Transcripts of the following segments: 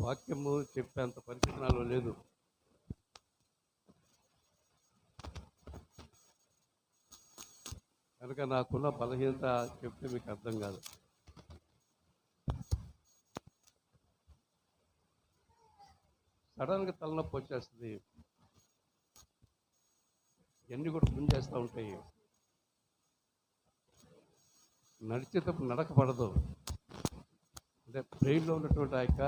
వాక్యము చెప్పేంత పరిస్థితి నాలో లేదు. కనుక నాకున్న బలహీనత చెప్తే మీకు అర్థం కాదు. సడన్గా తలనొప్పి వచ్చేస్తుంది, ఇవన్నీ కూడా గుంజేస్తూ ఉంటాయి. నడిచేటప్పుడు నడక పడదు, అంటే బ్రెయిన్లో ఉన్నటువంటి ఆ యొక్క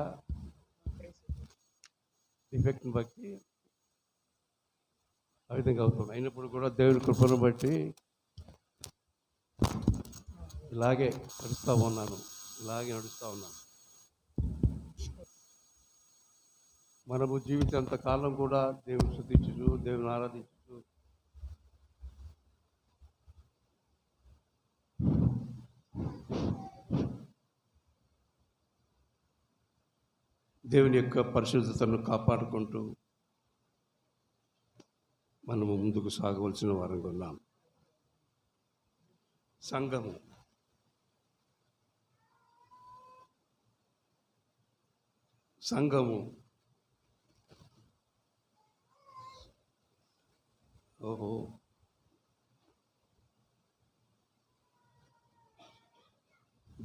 డిఫెక్ట్ని బట్టి ఆ విధంగా అవుతుంది. అయినప్పుడు కూడా దేవుని కృపను బట్టి ఇలాగే నడుస్తూ ఉన్నాను. మనము జీవితంత కాలం కూడా దేవుని స్తుతించు, దేవుని ఆరాధించు, దేవుని యొక్క పరిశుద్ధతను కాపాడుకుంటూ మనము ముందుకు సాగవలసిన వారంగా ఉన్నాం. సంఘము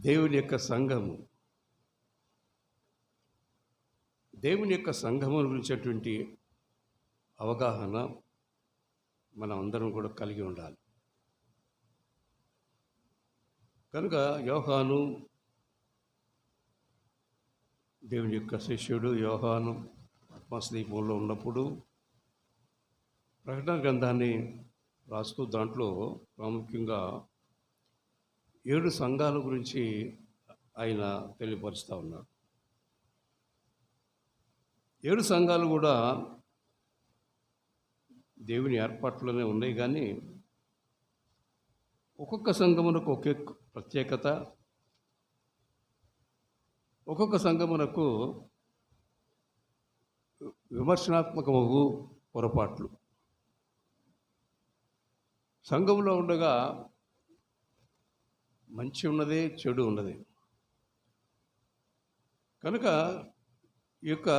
దేవుని యొక్క సంఘము, దేవుని యొక్క సంఘమును గురించినటువంటి అవగాహన మనం అందరం కూడా కలిగి ఉండాలి. కనుక యోహాను, దేవుని యొక్క శిష్యుడు యోహాను ఆత్మస్దీపంలో ఉన్నప్పుడు ప్రకటన గ్రంథాన్ని రాస్తూ దాంట్లో ప్రాముఖ్యంగా 7 సంఘాల గురించి ఆయన తెలియపరుస్తూ ఉన్నాడు. 7 సంఘాలు కూడా దేవుని ఏర్పాట్లోనే ఉన్నాయి, కానీ ఒక్కొక్క సంఘమునకు ఒకే ప్రత్యేకత, ఒక్కొక్క సంఘమునకు విమర్శనాత్మకము పొరపాట్లు. సంఘంలో ఉండగా మంచి ఉన్నది, చెడు ఉన్నది. కనుక ఈ యొక్క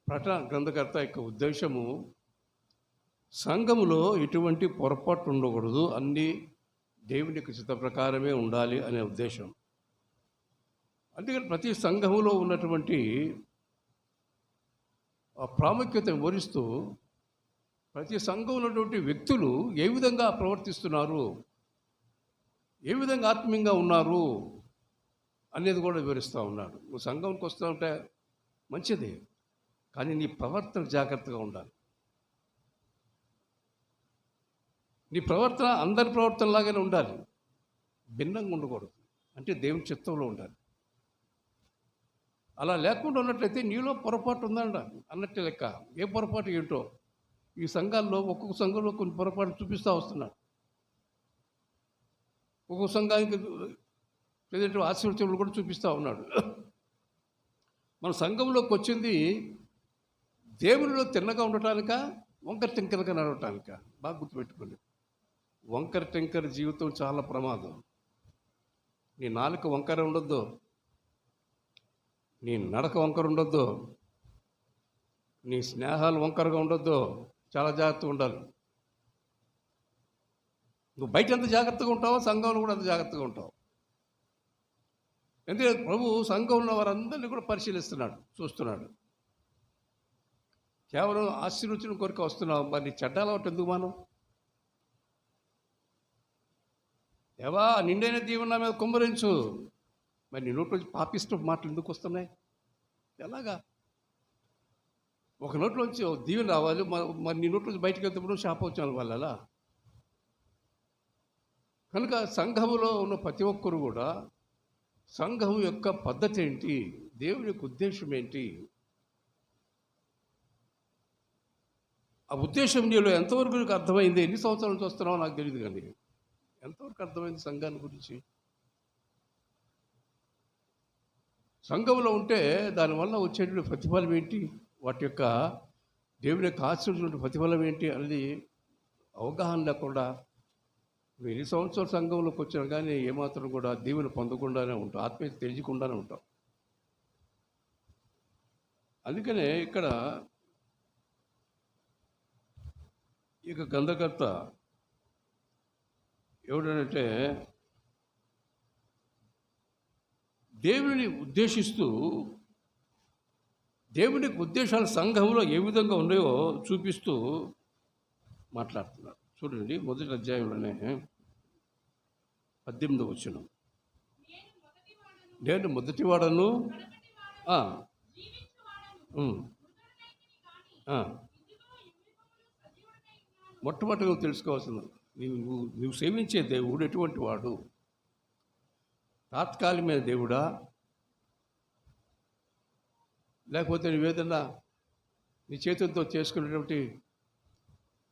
ప్రకటన గ్రంథకర్త యొక్క ఉద్దేశము సంఘములో ఎటువంటి పొరపాటు ఉండకూడదు, అన్నీ దేవుని యొక్క చిత్త ప్రకారమే ఉండాలి అనే ఉద్దేశం. అందుకని ప్రతి సంఘములో ఉన్నటువంటి ఆ ప్రాముఖ్యత వివరిస్తూ ప్రతి సంఘంలో ఉన్నటువంటి వ్యక్తులు ఏ విధంగా ప్రవర్తిస్తున్నారు, ఏ విధంగా ఆత్మీయంగా ఉన్నారు అనేది కూడా వివరిస్తూ ఉన్నాడు. నువ్వు సంఘంకి వస్తూ ఉంటే మంచిది, కానీ నీ ప్రవర్తన జాగ్రత్తగా ఉండాలి. నీ ప్రవర్తన అందరి ప్రవర్తనలాగానే ఉండాలి, భిన్నంగా ఉండకూడదు. అంటే దేవుని చిత్తంలో ఉండాలి. అలా లేకుండా ఉన్నట్లయితే నీలో పొరపాటు ఉందంట అన్నట్టు లెక్క. ఏ పొరపాటు ఏంటో ఈ సంఘాల్లో ఒక్కొక్క సంఘంలో కొన్ని పొరపాటు చూపిస్తూ వస్తున్నాడు. ఒక్కొక్క సంఘానికి లేదంటే ఆశీర్వచనలు కూడా చూపిస్తూ ఉన్నాడు. మన సంఘంలోకి వచ్చింది దేవునిలో తిన్నగా ఉండటానిక, వంకర టెంకరగా నడవటానిక? బాగా గుర్తుపెట్టుకోండి. వంకర టెంకర జీవితం చాలా ప్రమాదం. నీ నాలుక వంకర ఉండొద్దు, నీ నడక వంకర ఉండొద్దు, నీ స్నేహాలు వంకరగా ఉండొద్దు. చాలా జాగ్రత్తగా ఉండాలి. నువ్వు బయట ఎంత జాగ్రత్తగా ఉంటావో సంఘంలో కూడా అంత జాగ్రత్తగా ఉంటావు. ఎందుకంటే ప్రభు సంఘంలో వారందరినీ కూడా పరిశీలిస్తున్నాడు, చూస్తున్నాడు. కేవలం ఆశీర్వచనం కొరకు వస్తున్నావు, మరి చెడ్డ అలవాటు ఎందుకు మనం? దేవా నిండైన దీవెన మీద కుమ్మరించు, మరి నీ నోట్లో పాపిష్ట మాటలు ఎందుకు వస్తున్నాయి? ఎలాగా? ఒక నోట్లోంచి దీవెన రావాలి, మరి నీ నోట్లోంచి బయటకు వెళ్తే శాపవచనాల వల్ల. కనుక సంఘములో ఉన్న ప్రతి ఒక్కరు కూడా సంఘం యొక్క పద్ధతి ఏంటి, దేవుని యొక్క ఉద్దేశం ఏంటి, ఆ ఉద్దేశం నీలో ఎంతవరకు నీకు అర్థమైంది? ఎన్ని సంవత్సరాల నుంచి వస్తున్నావో నాకు తెలియదు, కానీ ఎంతవరకు అర్థమైంది సంఘాన్ని గురించి? సంఘంలో ఉంటే దానివల్ల వచ్చేటువంటి ప్రతిఫలం ఏంటి, వాటి యొక్క దేవుని యొక్క ఆశీర్వదించిన ప్రతిఫలం ఏంటి అనేది అవగాహన లేకుండా నువ్వు ఎన్ని సంవత్సరాల సంఘంలోకి వచ్చినా కానీ ఏమాత్రం కూడా దీవెన పొందకుండానే ఉంటావు, ఆత్మీయత తెలియకుండానే ఉంటావు. అందుకనే ఇక్కడ ఇక గ్రంథకర్త ఎవడంటే దేవుని ఉద్దేశిస్తూ దేవునికి ఉద్దేశాలు సంఘంలో ఏ విధంగా ఉన్నాయో చూపిస్తూ మాట్లాడుతున్నారు. చూడండి, మొదటి అధ్యాయంలోనే 18వ వచనం. నేను మొదటివాడను, మొట్టమొదటి నువ్వు తెలుసుకోవాల్సింది, నువ్వు సేవించే దేవుడు ఎటువంటి వాడు? తాత్కాలికమైన దేవుడా, లేకపోతే నువ్వేదన్నా నీ చేతులతో చేసుకునేటువంటి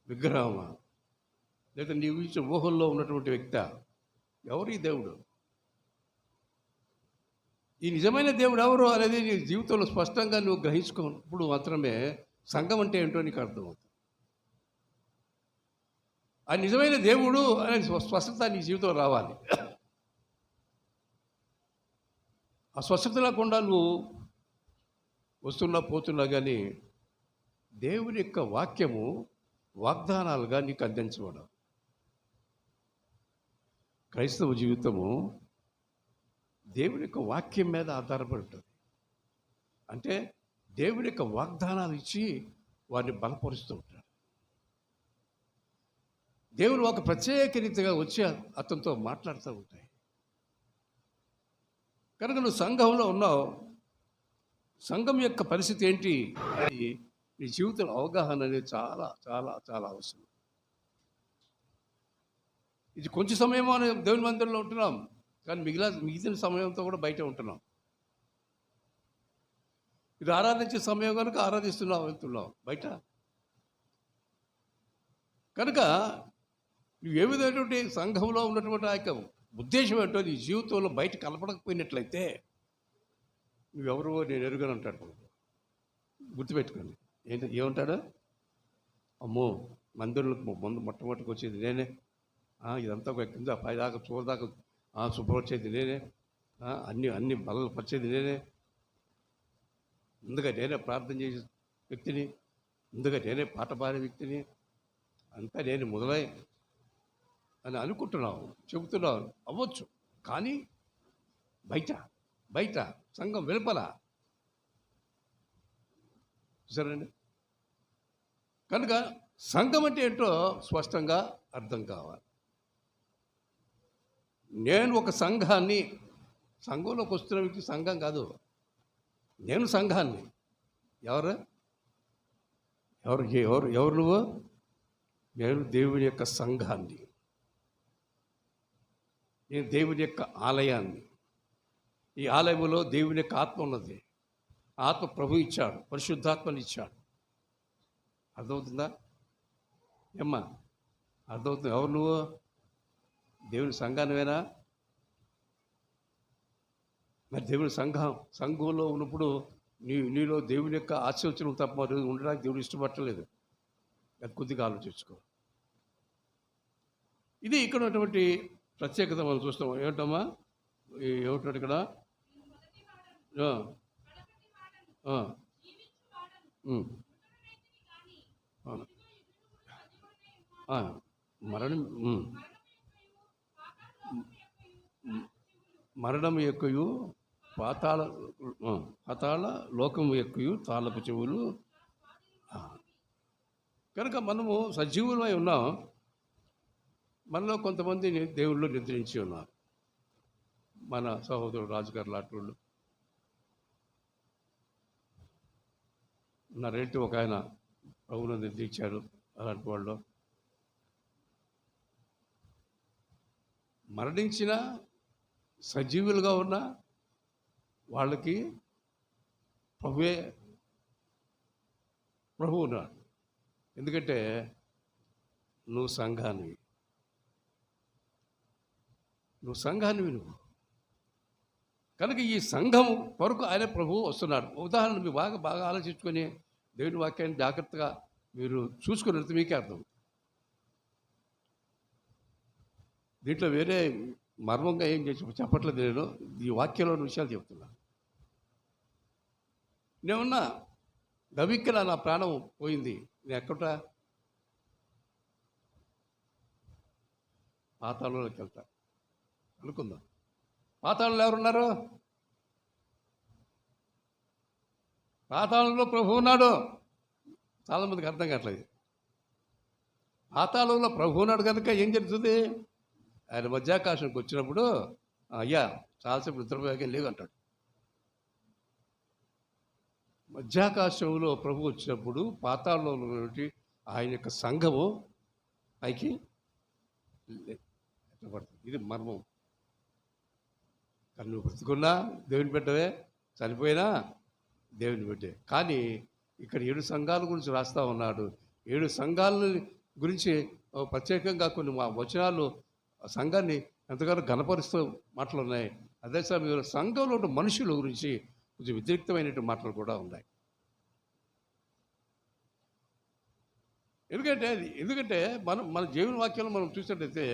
విగ్రహమా, లేదా నీవు ఇచ్చిన ఊహల్లో ఉన్నటువంటి వ్యక్తి? ఎవరు ఈ దేవుడు? ఈ నిజమైన దేవుడు ఎవరు అనేది నీ జీవితంలో స్పష్టంగా నువ్వు గ్రహించుకున్నప్పుడు మాత్రమే సంఘం అంటే ఏంటో నీకు అర్థమవుతుంది. ఆ నిజమైన దేవుడు అనే స్పష్టత నీ జీవితంలో రావాలి. ఆ స్వస్థత లేకుండా నువ్వు వస్తున్నా పోతున్నా కానీ దేవుని యొక్క వాక్యము వాగ్దానాలుగా నీకు అందించబడం. క్రైస్తవ జీవితము దేవుని యొక్క వాక్యం మీద ఆధారపడి ఉంటుంది. అంటే దేవుని యొక్క వాగ్దానాలు ఇచ్చి వారిని బలపరుస్తూ ఉంటాడు. దేవుడు ఒక ప్రత్యేక రీతిగా వచ్చి అతనితో మాట్లాడుతూ ఉంటాయి. కనుక నువ్వు సంఘంలో ఉన్నావు, సంఘం యొక్క పరిస్థితి ఏంటి అని నీ జీవితంలో అవగాహన అనేది చాలా చాలా చాలా అవసరం. ఇది కొంచెం సమయమో అని దేవుని మందిరంలో ఉంటున్నాం, కానీ మిగిలిన సమయంతో కూడా బయట ఉంటున్నాం. ఇది ఆరాధించే సమయం కనుక ఆరాధిస్తున్నాం, వెళ్తున్నాం బయట. కనుక నువ్వు ఏ విధమైనటువంటి సంఘంలో ఉన్నటువంటి ఆ యొక్క ఉద్దేశం ఏంటో నీ జీవితంలో బయట కలపడకపోయినట్లయితే నువ్వెవరో నేను ఎరుగను అంటాడు. గుర్తుపెట్టుకోండి. ఏమంటాడు? అమ్మో, మందిరంలో మొట్టమొదటికి వచ్చేది నేనే, ఇదంతా కింద పైదాకా చూడదాకా శుభ్రపరిచేది నేనే, అన్ని బలలు పరిచేది నేనే, ముందుగా నేనే ప్రార్థన చేసే వ్యక్తిని, ముందుగా నేనే పాట పాడే వ్యక్తిని, అంతా నేను మొదలై అని అనుకుంటున్నావు, చెబుతున్నావు. అవ్వచ్చు, కానీ బయట సంఘం వెలుపల సరేనండి. కనుక సంఘం అంటే ఏంటో స్పష్టంగా అర్థం కావాలి. నేను ఒక సంఘాన్ని, సంఘంలోకి వస్తున్న వ్యక్తి సంఘం కాదు, నేను సంఘాన్ని. ఎవరు నువ్వు? నేను దేవుని యొక్క సంఘాన్ని, నేను దేవుని యొక్క ఆలయాన్ని. ఈ ఆలయంలో దేవుని యొక్క ఆత్మ ఉన్నది. ఆత్మ ప్రభు ఇచ్చాడు, పరిశుద్ధాత్మని ఇచ్చాడు. అర్థమవుతుందా ఏమ్మా? అర్థమవుతుంది. ఎవరు నువ్వు? దేవుని సంఘానివేనా? మరి దేవుని సంఘంలో ఉన్నప్పుడు నీలో దేవుని యొక్క ఆశీర్వచనం తప్ప ఉండడానికి దేవుడు ఇష్టపడలేదు. అది కొద్దిగా ఆలోచించుకో. ఇది ఇక్కడ ఉన్నటువంటి ప్రత్యేకత మనం చూస్తాం. ఏమిటమ్మా ఏమిటాడు ఇక్కడ? మరణం యొక్కయు పాతాళ లోకము యొక్కయు తాళపు చెవులు. కనుక మనము సజీవులమై ఉన్నాం. మనలో కొంతమంది దేవుళ్ళు నిద్రించి ఉన్నారు. మన సహోదరుడు రాజుగారు లాంటి వాళ్ళు నా రేటు ఒక ఆయన ప్రభువును నిద్రించారు. అలాంటి వాళ్ళు మరణించిన సజీవులుగా ఉన్న వాళ్ళకి ప్రభు ఉన్నాడు. ఎందుకంటే నువ్వు సంఘానివి. నువ్వు కనుక ఈ సంఘం కొరకు ఆయన ప్రభువు వస్తున్నాడు. ఉదాహరణ మీరు బాగా ఆలోచించుకొని దేవుని వాక్యాన్ని జాగ్రత్తగా మీరు చూసుకుని మీకే అర్థం. దీంట్లో వేరే మర్మంగా ఏం చెప్పట్లేదు. నేను ఈ వాక్యంలోని విషయాలు చెప్తున్నా. నేనున్నా గవిక్కిన నా ప్రాణం పోయింది, నేను ఎక్కట పాతాళంలోకి వెళ్తా అనుకుందాం. పాతాళంలో ఎవరున్నారు? పాతాళంలో ప్రభు ఉన్నాడు. చాలామందికి అర్థం కావట్లేదు. పాతాళంలో ప్రభు ఉన్నాడు కనుక ఏం జరుగుతుంది? ఆయన మధ్యాకాశంకి వచ్చినప్పుడు అయ్యా చాలాసేపు నిద్రపోయాక లేవు అంటాడు. మధ్యాకాశంలో ప్రభు వచ్చినప్పుడు పాతాళంలో ఉన్నటువంటి ఆయన యొక్క సంఘము పైకి పడుతుంది. ఇది మర్మం. కానీ నువ్వు బ్రతుకున్నా దేవుని బిడ్డవే, చనిపోయినా దేవుని బిడ్డే. కానీ ఇక్కడ 7 సంఘాల గురించి రాస్తా ఉన్నాడు. 7 సంఘాల గురించి ప్రత్యేకంగా కొన్ని వచనాలు సంఘాన్ని ఎంతగానో ఘనపరుస్తూ మాటలు ఉన్నాయి. అదే సమయంలో సంఘంలో ఉన్న మనుషుల గురించి కొంచెం వ్యతిరేక్తమైనటువంటి మాటలు కూడా ఉన్నాయి. ఎందుకంటే మన జీవన వాక్యంలో మనం చూసినట్లయితే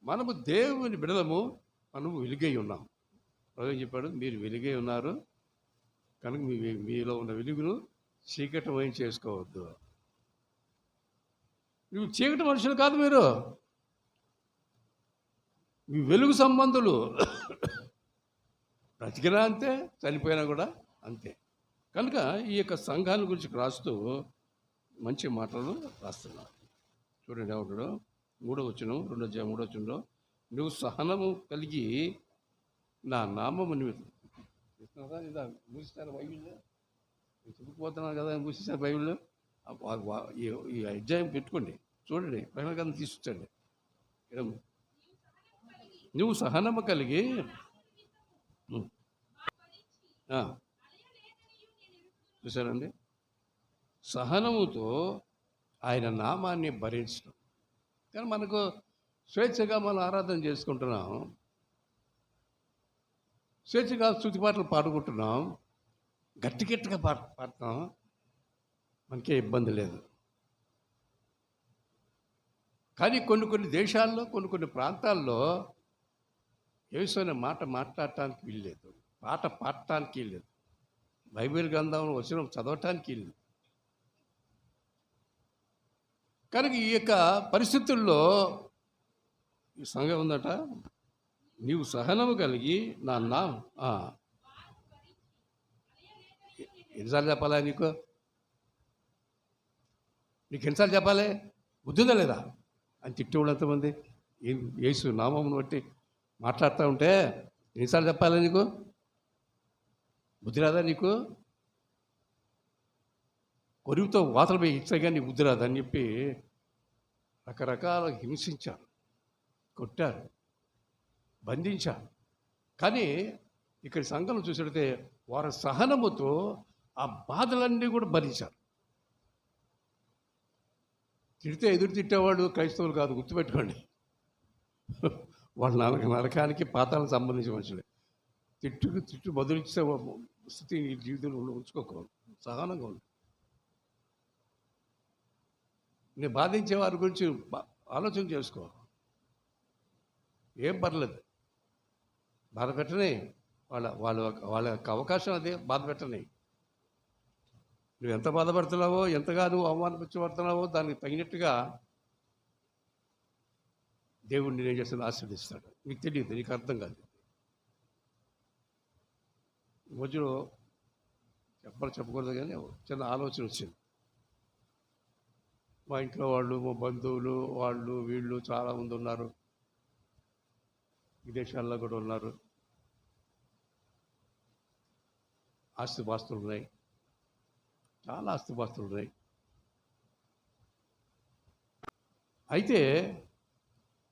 మనము దేవుని బిడలము, మనము వెలుగై ఉన్నాం. ప్రభువు చెప్పాడు, మీరు వెలుగై ఉన్నారు కనుక మీలో ఉన్న వెలుగును చీకటమయం చేసుకోవద్దు. నువ్వు చీకటి మనుషులు కాదు, మీరు మీ వెలుగు సంబంధులు. బ్రతికినా అంతే, చనిపోయినా కూడా అంతే. కనుక ఈ యొక్క సంఘాన్ని గురించి రాస్తూ మంచి మాటలు రాస్తున్నారు. చూడండి ఏమంటాడు? 3వ వచనం, 2వ అధ్యాయం 3వ వచనంలో, నువ్వు సహనము కలిగి నా నామము నిమిత్తం మూసిస్తారు బైబిల్లో. చెప్పుకుపోతున్నాను కదా, మూసేసారు బైబిల్లో. ఈ అధ్యాయం పెట్టుకోండి, చూడండి, ప్రకటన గ్రంథం తీసుకొచ్చండి. నువ్వు సహనము కలిగి చూసారండి, సహనముతో ఆయన నామాన్ని భరించడం. కానీ మనకు స్వేచ్ఛగా మనం ఆరాధన చేసుకుంటున్నాం, స్వేచ్ఛగా స్తుతిపాటలు పాడుకుంటున్నాం, గట్టిగా పాడుతాం, మనకే ఇబ్బంది లేదు. కానీ కొన్ని దేశాల్లో, కొన్ని ప్రాంతాల్లో యేసు అనే మాట మాట్లాడటానికి వీల్లేదు, పాట పాడటానికి వీల్లేదు, బైబిల్ గ్రంథంలో వచనం చదవటానికి వీల్లేదు. కనుక ఈ యొక్క పరిస్థితుల్లో ఈ సంఘం ఉందట, నీవు సహనము కలిగి నా ఎన్నిసార్లు చెప్పాలా నీకు ఎన్నిసార్లు చెప్పాలి? బుద్ధి ఉందా లేదా అని తిట్టేవాళ్ళు ఎంతమంది? యేసు నామమును బట్టి మాట్లాడుతూ ఉంటే ఎన్నిసార్లు చెప్పాలి? నీకు బుద్ధి రాదా? నీకు కొరువుతో వాతలు పోయి ఇచ్చా కానీ బుద్ధి రాదని చెప్పి రకరకాల హింసించారు, కొట్టారు, బంధించారు. కానీ ఇక్కడ సంఘం చూసినట్టే వారి సహనముతో ఆ బాధలన్నీ కూడా భరించారు. తిడితే ఎదురు తిట్టేవాడు క్రైస్తవులు కాదు, గుర్తుపెట్టుకోండి. వాళ్ళు నరకానికి పాతాలకు సంబంధించిన మనుషులే. తిట్టు బదులిచ్చే స్థితి నీ జీవితంలో ఉంచుకోకూడదు, సహనంగా ఉంది. నేను బాధించే వారి గురించి ఆలోచన చేసుకో, ఏం పర్లేదు, బాధ పెట్టనే, వాళ్ళ యొక్క అవకాశం అదే, బాధ పెట్టనే. నువ్వు ఎంత బాధపడుతున్నావో, ఎంతగా నువ్వు అవమానపరచబడుతున్నావో దానికి తగినట్టుగా దేవుడిని నేను చేస్తాను ఆశీర్వదిస్తాడు. నీకు తెలియదు, నీకు అర్థం కాదు. మధ్యలో చెప్పకూడదు కానీ చిన్న ఆలోచన వచ్చింది. మా ఇంట్లో వాళ్ళు, మా బంధువులు, వాళ్ళు వీళ్ళు చాలామంది ఉన్నారు, విదేశాల్లో కూడా ఉన్నారు, ఆస్తిపాస్తులు ఉన్నాయి, చాలా ఆస్తిపాస్తులు ఉన్నాయి. అయితే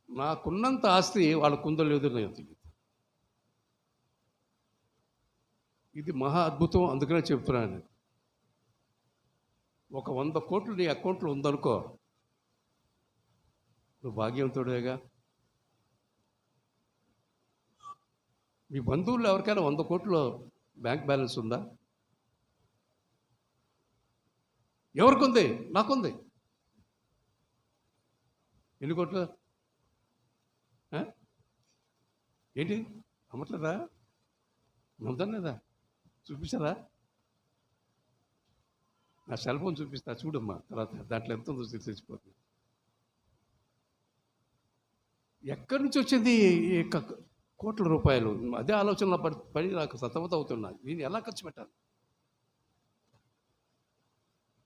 నాకున్నంత ఆస్తి వాళ్ళకు లేదు, నేను తెలియదు. ఇది మహా అద్భుతం, అందుకనే చెప్తున్నాను. ఒక 100 కోట్లు నీ అకౌంట్లో ఉందనుకో, నువ్వు భాగ్యవంతుడేగా. మీ బంధువుల్లో ఎవరికైనా 100 కోట్లు బ్యాంక్ బ్యాలెన్స్ ఉందా? ఎవరికుంది? నాకుంది. ఎన్ని కోట్లు? ఏంటి అమ్మట్లేదా? నమ్ముతాను లేదా? చూపించారా? నా సెల్ ఫోన్ చూపిస్తా చూడమ్మా, తర్వాత దాంట్లో ఎంత ఉందో తెలిసిపోతుంది. ఎక్కడి నుంచి వచ్చింది ఈ కోట్ల రూపాయలు? అదే ఆలోచనలో పడి నాకు సతమతవుతున్నా. దీన్ని ఎలా ఖర్చు పెట్టాలి?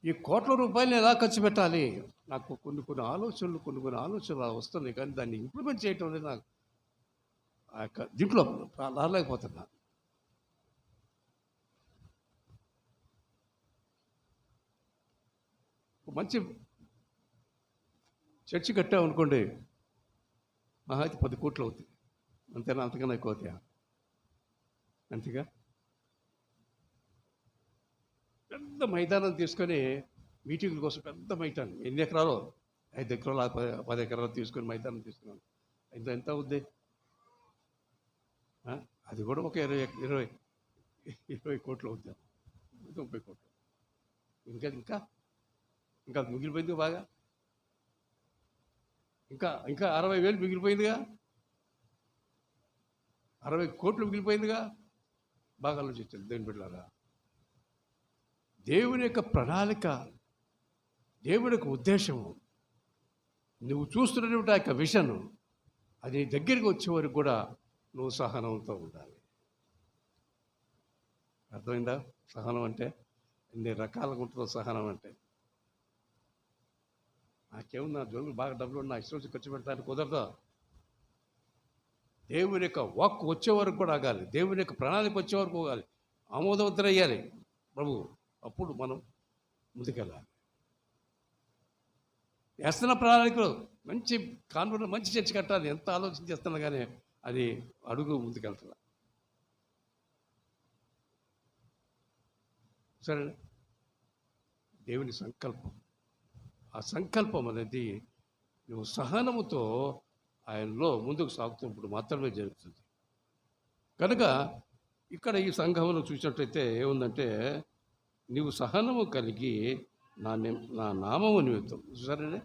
ఈ కోట్ల రూపాయలు ఎలా ఖర్చు పెట్టాలి? నాకు కొన్ని ఆలోచనలు వస్తున్నాయి, కానీ దాన్ని ఇంప్లిమెంట్ చేయటం అనేది నాకు ఆ యొక్క దీంట్లో రాలేకపోతున్నా. మంచి చర్చి కట్టామనుకోండి, మహా అయితే 10 కోట్లు అవుతుంది. అంతేనా? అంతకన్నా ఎక్కువ అవుతాయా? అంతేగా. పెద్ద మైదానం తీసుకొని మీటింగ్ల కోసం పెద్ద మైదానం, ఎన్ని ఎకరాలు? 5 ఎకరాలు 10 ఎకరాలు తీసుకొని మైదానం తీసుకున్నాను. ఎంత అవుద్ది? అది కూడా ఒక 20 కోట్లు అవుతుంది, 30 కోట్లు. ఇంకా ఇంకా మిగిలిపోయింది బాగా. ఇంకా 60,000 మిగిలిపోయిందిగా, 60 కోట్లు మిగిలిపోయిందిగా. బాగా ఆలోచించండి దేవుని బిడ్డలారా. దేవుని యొక్క ప్రణాళిక, దేవుని యొక్క ఉద్దేశము, నువ్వు చూస్తున్నటువంటి ఆ యొక్క విషను, అది దగ్గరికి వచ్చే వరకు కూడా నువ్వు సహనంతో ఉండాలి. అర్థమైందా? సహనం అంటే ఎన్ని రకాలుగా ఉంటుందో సహనం అంటే. నాకేముంది, నా జోలు బాగా డబ్బులు నా ఇష్టం వచ్చి ఖర్చు పెడతాను, కుదరదు. దేవుని యొక్క వాక్కు వచ్చే వరకు కూడా ఆగాలి, దేవుని యొక్క ప్రణాళిక వచ్చే వరకు ఆగాలి, ఆమోదముద్ర అయ్యాలి ప్రభు, అప్పుడు మనం ముందుకెళ్ళాలి. వేస్తున్న ప్రణాళికలు మంచి కాన్వెంట్, మంచి చర్చ కట్టాలి, ఎంత ఆలోచన చేస్తున్నా కానీ అది అడుగు ముందుకెళ్తున్నా. సరే, దేవుని సంకల్పం, ఆ సంకల్పం అనేది నువ్వు సహనముతో ఆయనలో ముందుకు సాగుతున్నప్పుడు మాత్రమే జరుగుతుంది. కనుక ఇక్కడ ఈ సంఘంలో చూసినట్లయితే ఏముందంటే, నీవు సహనము కలిగి నా నామము నిమిత్తం, సరేనే,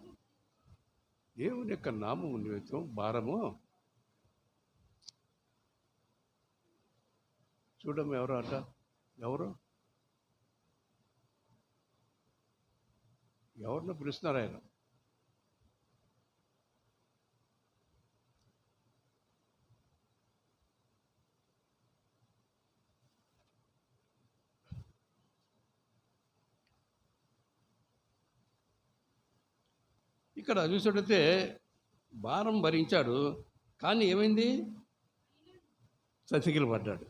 దేవుని యొక్క నామము నిమిత్తం భారము. చూడము ఎవరు అట, ఎవరినో పిలుస్తున్నారు ఆయన. ఇక్కడ చూసినట్టయితే భారం భరించాడు, కానీ ఏమైంది? సతికిలు పడ్డాడు.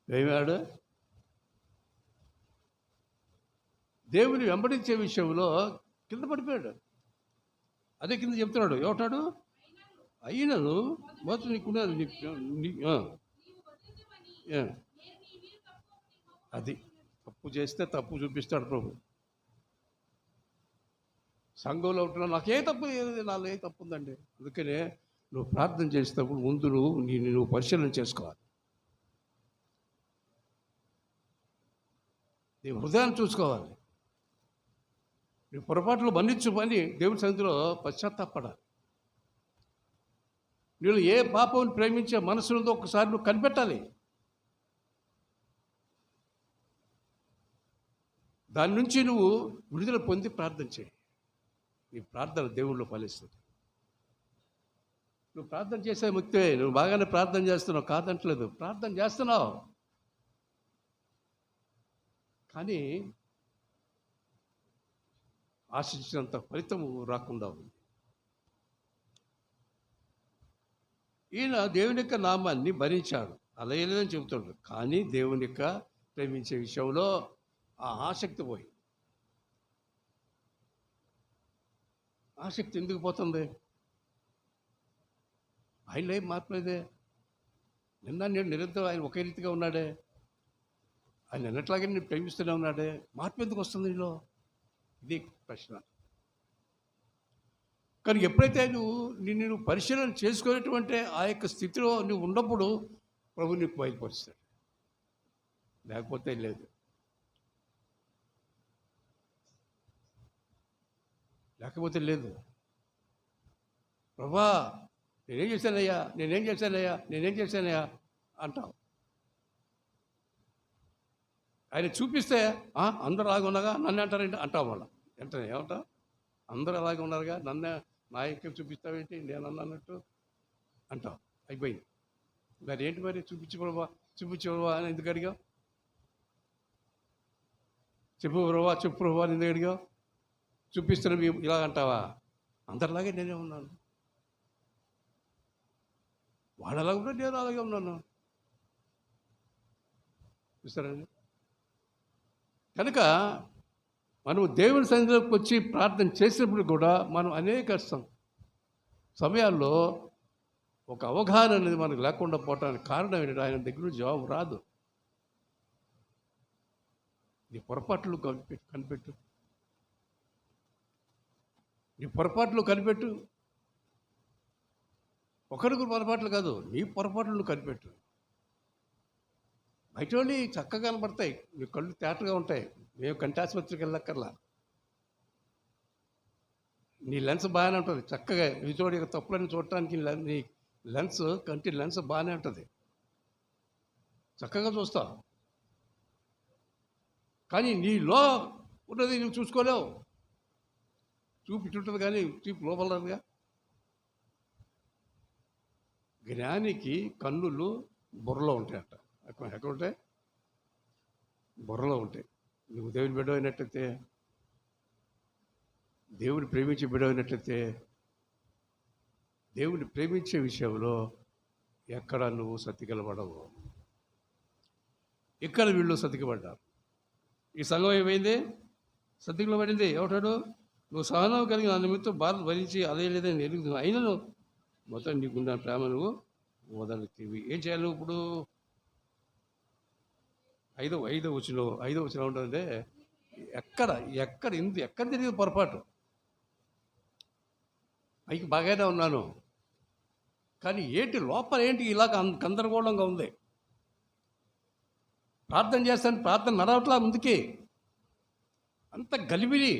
ఏమాడు? దేవుని వెంబడించే విషయంలో కింద పడిపోయాడు. అదే కింద చెప్తున్నాడు, ఏమంటాడు? అయినను మొత్తం నీకున్నది అది. తప్పు చేస్తే తప్పు చూపిస్తాడు ప్రభు. సంఘంలో ఉంటున్నా నాలో ఏ తప్పు ఉందండి. అందుకనే నువ్వు ప్రార్థన చేసేటప్పుడు ముందు నువ్వు పరిశీలన చేసుకోవాలి, నీ హృదయాన్ని చూసుకోవాలి. నీ పొరపాట్లు మన్నించుకొని దేవుని సన్నిధిలో పశ్చాత్తాపడాలి. నీళ్ళు ఏ పాపం ప్రేమించే మనసులో ఒకసారి నువ్వు కనిపెట్టాలి. దాని నుంచి నువ్వు విడుదల పొంది ప్రార్థన చేయి. నీ ప్రార్థన దేవుళ్ళు ఫలిస్తుంది. నువ్వు ప్రార్థన చేసే వ్యక్తే, నువ్వు బాగానే ప్రార్థన చేస్తున్నావు, కాదంటలేదు, ప్రార్థన చేస్తున్నావు, కానీ ఆశించినంత ఫలితము రాకుండా ఉంది. ఈయన దేవుని యొక్క నామాన్ని భరించాడు, అలా లేదని చెబుతాడు, కానీ దేవుని యొక్క ప్రేమించే విషయంలో ఆ ఆసక్తి పోయి. ఆసక్తి ఎందుకు పోతుంది? ఆయనలో ఏం మార్పులేదే. నేను నిరంతరం ఆయన ఒకే రీతిగా ఉన్నాడే, ఆయన నిన్నట్లాగే నేను ప్రేమిస్తూనే ఉన్నాడే, మార్పు ఎందుకు వస్తుంది నీలో? ఇది ప్రశ్న. కానీ ఎప్పుడైతే నిన్ను పరిశీలన చేసుకునేటువంటి ఆ యొక్క స్థితిలో నువ్వు ఉన్నప్పుడు ప్రభు నీకు బయలుపరుస్తాడు, లేకపోతే లేదు. ప్రభా నేనేం చేశానయ్యా అంటావు. ఆయన చూపిస్తే అందరూ అలాగే ఉన్నాగా నన్ను అంటారేంటి అంటాం వాళ్ళ వెంటనే ఏమంటావు, అందరూ అలాగే ఉన్నారుగా నన్నే నా ఎక్కడ చూపిస్తావేంటి నేను అన్నట్టు అంటాం. అయిపోయింది. మరి ఏంటి మరి చూపించు అని ఎందుకు అడిగావు? చెప్పు ప్రభు అని ఎందుకు అడిగావు? చూపిస్తున్న ఇలా అంటావా? అందరిలాగే నేనే ఉన్నాను. వాళ్ళు అలాగే ఉన్నారు, నేను అలాగే ఉన్నాను. చూస్తారండి. కనుక మనం దేవుని సన్నిధిలోకి వచ్చి ప్రార్థన చేసినప్పుడు కూడా మనం అనేక సమయాల్లో ఒక అవగాహన అనేది మనకు లేకుండా పోవటానికి కారణం ఏంటంటే ఆయన దగ్గర జవాబు రాదు. నీ పొరపాట్లు కనిపెట్టు, నీ పొరపాట్లు కనిపెట్టు. ఒకరికి పొరపాట్లు కాదు, నీ పొరపాట్లు కనిపెట్టు. బయట చక్కగా కనబడతాయి, నీ కళ్ళు తేటగా ఉంటాయి. మేము కంటి ఆసుపత్రికి వెళ్ళక్కర్లా. నీ లెన్స్ బాగానే ఉంటుంది చక్కగా. ఈ తప్పులని చూడటానికి నీ కంటి లెన్స్ బాగానే ఉంటుంది, చక్కగా చూస్తావు. కానీ నీలో ఉన్నది నువ్వు చూసుకోలేవు. చూపించుంటుంది కానీ చూపు లోపలగా. జ్ఞానికి కన్నులు బుర్రలో ఉంటాయట. ఎక్కడ ఉంటాయి? బుర్రలో ఉంటాయి. నువ్వు దేవుని బిడ్డమైనట్లయితే, దేవుని ప్రేమించే బిడ్డమైనట్లయితే, దేవుని ప్రేమించే విషయంలో ఎక్కడ నువ్వు సతికిలబడవు. ఇక్కడ వీళ్ళు సతికిపడ్డారు. ఈ సంఘం ఏమైంది? సతికిలో పడింది. ఎవటాడు? నువ్వు సహనం కలిగి నా నిమిత్తం బాధ భరించి అదే లేదని ఎరుగుతున్నావు, అయినను మొత్తం నీకున్న ప్రేమ నువ్వు వదలుతీవి. ఏం చేయాలి నువ్వు ఇప్పుడు? ఐదో వచ్చిన ఉంటుందంటే ఎక్కడ జరిగింది పొరపాటు? పైకి బాగానే ఉన్నాను, కానీ ఏంటి లోపల ఏంటి ఇలాగ గందరగోళంగా ఉంది? ప్రార్థన చేస్తాను, ప్రార్థన నడవట్లా ముందుకి. అంత గలిబిలి,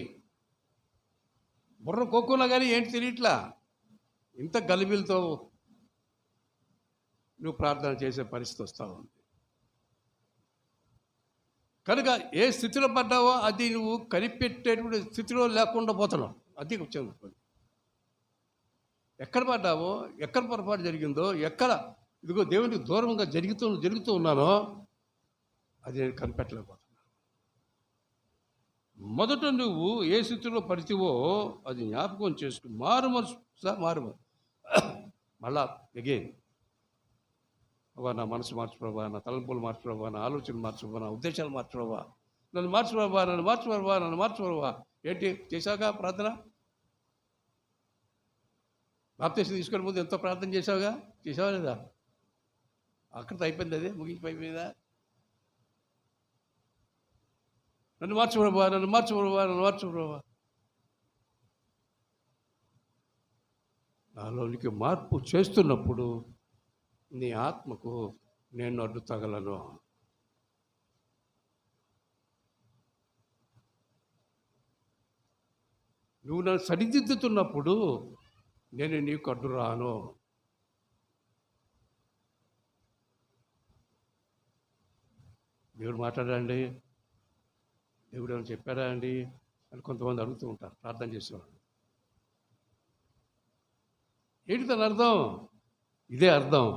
బుర్ర కోక్కున్నా కానీ ఏంటి తెలియట్లా. ఇంత గలిబిలతో నువ్వు ప్రార్థన చేసే పరిస్థితి వస్తూ ఉంది. కనుక ఏ స్థితిలో పడ్డావో అది నువ్వు కనిపెట్టేటువంటి స్థితిలో లేకుండా పోతున్నావు. అది వచ్చింది. ఎక్కడ పడ్డావో, ఎక్కడ పొరపాటు జరిగిందో, ఎక్కడ ఇదిగో దేవునికి దూరంగా జరుగుతూ ఉన్నానో అది నేను కనిపెట్టలేకపోతున్నా. మొదట నువ్వు ఏ స్థితిలో పడితేవో అది జ్ఞాపకం చేసుకుని మారు మళ్ళా అగైన్ నా మనసు మార్చు ప్రభా, నా తలంపులు మార్చు ప్రభా, నా ఆలోచనలు మార్చు ప్రభా, నా ఉద్దేశాలు మార్చు ప్రభా, నన్ను మార్చు ప్రభా. ఏంటి చేశావుగా ప్రార్థన? బాప్తీసం తీసుకునే ముందు ఎంతో ప్రార్థన చేసావా లేదా? అక్కడితో అయిపోయింది, అదే ముగించిపోయిందా? నన్ను మార్చు ప్రభా. నాలోనికి మార్పు చేస్తున్నప్పుడు నీ ఆత్మకు నేను అడ్డు తగలను. నువ్వు నన్ను సరిదిద్దుతున్నప్పుడు నేను నీకు అడ్డు రాను. దేవుడు మాట్లాడండి, దేవుడు ఏమైనా చెప్పారా అండి అని కొంతమంది అడుగుతూ ఉంటారు ప్రార్థన చేసేవాళ్ళు. ఏంటి తన అర్థం? ఇదే అర్థం.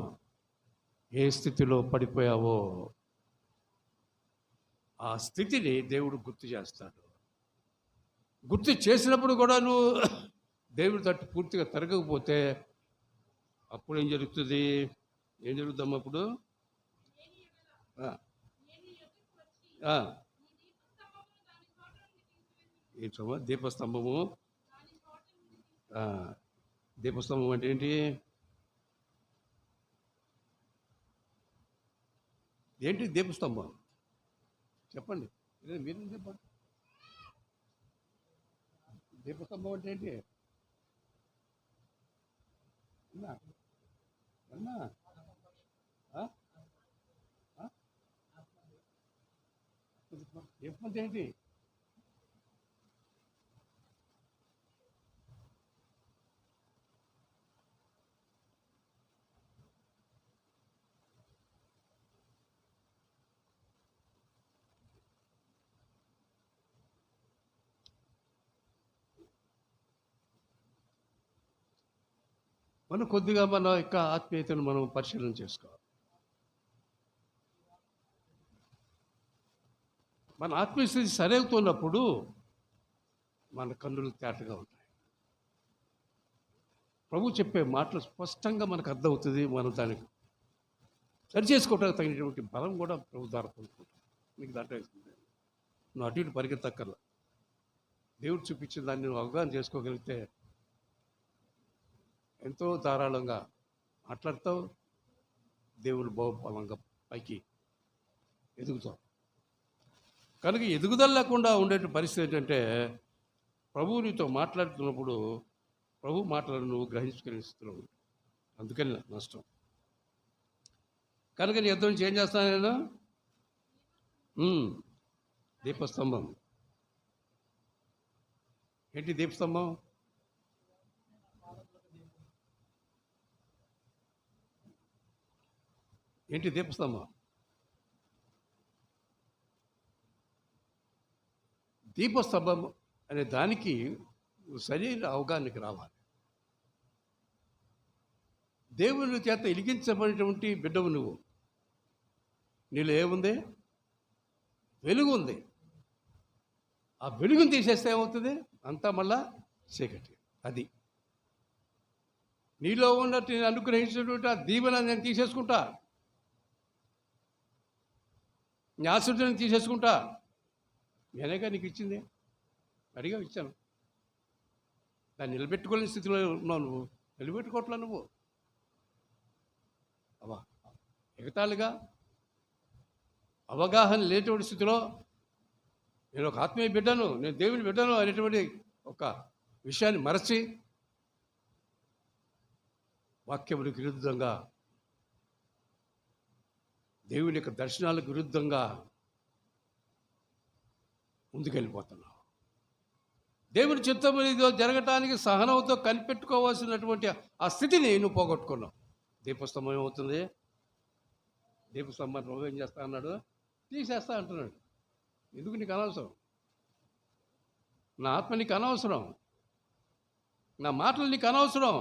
ఏ స్థితిలో పడిపోయావో ఆ స్థితిని దేవుడు గుర్తు చేస్తాడు. గుర్తు చేసినప్పుడు కూడా నువ్వు దేవుడి తట్టు పూర్తిగా తిరగకపోతే అప్పుడు ఏం జరుగుతుందమ్మా? అప్పుడు ఏంటమ్మా దీపస్తంభము? దీపస్తంభం అంటే ఏంటి? దీపస్తంభం చెప్పండి, మీరు చెప్పండి. దీపస్తంభం అంటే ఏంటి? దీపం ఏంటి? మనం కొద్దిగా మన యొక్క ఆత్మీయతను మనం పరిశీలన చేసుకోవాలి. మన ఆత్మీయ స్థితి సరైతున్నప్పుడు మన కన్నులు తేటగా ఉంటాయి. ప్రభు చెప్పే మాటలు స్పష్టంగా మనకు అర్థమవుతుంది. మనం దానికి సరి చేసుకోవడానికి తగినటువంటి బలం కూడా ప్రభు ద్వారా పొందుకుంటాం. మీకు దాంట్లో నువ్వు అటు ఇటు పరిగెత్తక్కర్లా. దేవుడు చూపించిన దాన్ని నువ్వు అవగాహన చేసుకోగలిగితే ఎంతో ధారాళంగా మాట్లాడతావు. దేవుడు బహుబలంగా పైకి ఎదుగుతావు. కనుక ఎదుగుదల లేకుండా ఉండే పరిస్థితి ఏంటంటే, ప్రభువు నీతో మాట్లాడుతున్నప్పుడు ప్రభు మాటలను నువ్వు గ్రహించుకునే స్థితిలో ఉంది. అందుకని నష్టం. కనుక నీ యుద్ధం నుంచి ఏం చేస్తాను నేను? దీపస్తంభం. ఏంటి దీపస్తంభం? ఏంటి దీపస్తంభం? దీపస్తంభం అనే దానికి సరైన అవగాహనకి రావాలి. దేవుని చేత వెలిగించబడినటువంటి బిడ్డవు నువ్వు. నీలో ఏముంది? వెలుగు ఉంది. ఆ వెలుగుని తీసేస్తే ఏమవుతుంది? అంతా మళ్ళా చీకటి. అది నీలో ఉన్నట్టు నేను అనుగ్రహించినటువంటి ఆ దీవెన నేను తీసేసుకుంటా, నీ ఆశీర్వాదం తీసేసుకుంటా. నేనేగా నీకు ఇచ్చింది, అడిగా ఇచ్చాను. దాన్ని నిలబెట్టుకోలేని స్థితిలో ఉన్నావు నువ్వు. నిలబెట్టుకోవట్లా నువ్వు. ఎగతాళిగా అవగాహన లేనటువంటి స్థితిలో నేను ఒక ఆత్మీయ బిడ్డను, నేను దేవుని బిడ్డను అనేటువంటి ఒక విషయాన్ని మరచి వాక్యములకు విరుద్ధంగా, దేవుని యొక్క దర్శనాలకు విరుద్ధంగా ముందుకెళ్ళిపోతున్నావు. దేవుని చిత్తము ఇదో జరగటానికి సహనంతో కనిపెట్టుకోవాల్సినటువంటి ఆ స్థితిని నువ్వు పోగొట్టుకున్నావు. దీపస్తంభం ఏమవుతుంది? దీపస్తంభం ప్రభు ఏం చేస్తా అన్నాడు? తీసేస్తా అంటున్నాడు. ఎందుకు? నీకు అనవసరం. నా ఆత్మ నీకు అనవసరం. నా మాటలు నీకు అనవసరం.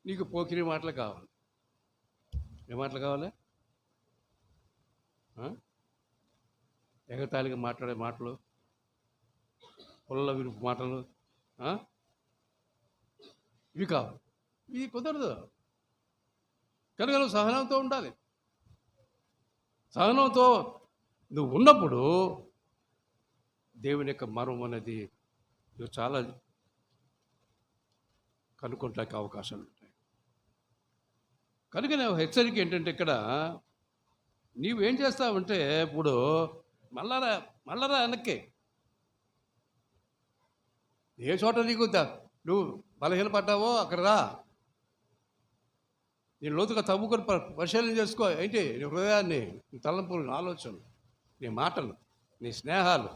నీకు పోకిరి మాటలు కావాలి. ఏ మాటలు కావాలి? ఎగతాళిగా మాట్లాడే మాటలు, పొల్ల విరుపు మాటలు, ఇవి కావాలి. ఇది కుదరదు. కనుక నువ్వు సహనంతో ఉండాలి. సహనంతో నువ్వు ఉన్నప్పుడు దేవుని యొక్క మర్మం అనేది నువ్వు చాలా కనుక్కోవడానికి అవకాశాలు ఉంటాయి. కనుక నేను హెచ్చరిక ఏంటంటే, ఇక్కడ నీవేం చేస్తావంటే, ఇప్పుడు మళ్ళరా వెనక్కి. ఏ చోట నీకు నువ్వు బలహీనపడ్డావో అక్కడ రా. నేను లోతుగా తవ్వుకొని పరిశీలన చేసుకో. ఏంటి? నీ హృదయాన్ని, నీ తలంపులు, నీ ఆలోచనలు, నీ మాటలు, నీ స్నేహాలు,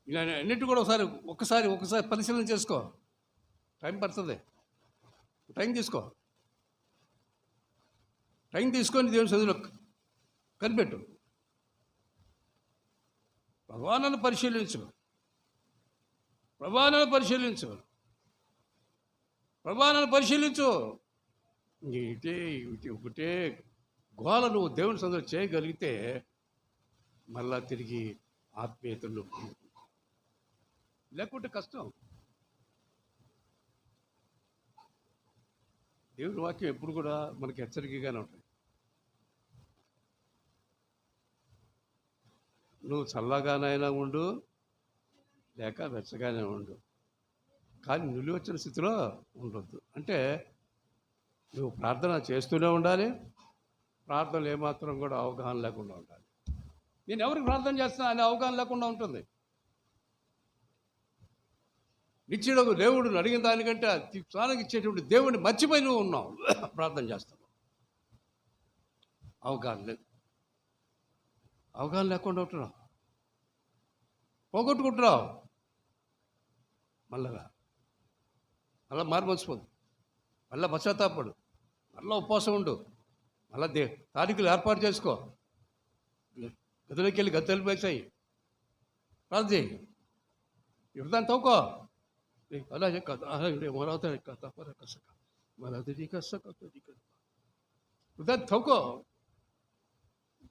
ఇలా అన్నిటి కూడా ఒకసారి పరిశీలన చేసుకో. టైం పడుతుంది. టైం తీసుకొని దేవుని సన్నిధిలో కనిపెట్టు. ప్రభావాన్ని పరిశీలించు. ఒకటే గోల నువ్వు దేవుని సన్నిధిలో చేయగలిగితే మళ్ళా తిరిగి ఆత్మీయతలు, లేకుంటే కష్టం. దేవుని వాక్యం ఎప్పుడు కూడా మనకి హెచ్చరికగానే ఉంటుంది. నువ్వు చల్లగానైనా ఉండు, లేక వెచ్చగానే ఉండు, కానీ నిలువొచ్చిన స్థితిలో ఉండొద్దు. అంటే నువ్వు ప్రార్థన చేస్తూనే ఉండాలి. ప్రార్థనలు ఏమాత్రం కూడా అవగాహన లేకుండా ఉండాలి. నేను ఎవరికి ప్రార్థన చేస్తున్నా అనే అవగాహన లేకుండా ఉంటుంది. నిత్యుడు దేవుడిని అడిగిన దానికంటే స్నానానికి ఇచ్చేటువంటి దేవుడిని మర్చిపోయి నువ్వు ఉన్నావు, ప్రార్థన చేస్తావు. అవగాహన లేదు. అవగాహన లేకుండా ఉంటున్నావు, పోగొట్టుకుంటున్నావు. మళ్ళా మార్మర్చిపోదు, మళ్ళీ పశ్చాత్తాపడు, మళ్ళీ ఉపవాసం ఉండు, మళ్ళీ తారీఖులు ఏర్పాటు చేసుకో, గదిలోకి వెళ్ళి గద్దెలు వేసాయి, ప్రార్థన చేయి, ఇవ్వదాన్ని తవ్వుకో, అలాగే కాదు అలాగే మరొకటి కథ కసక మరొకటి కసక హృదయం తవ్వుకో.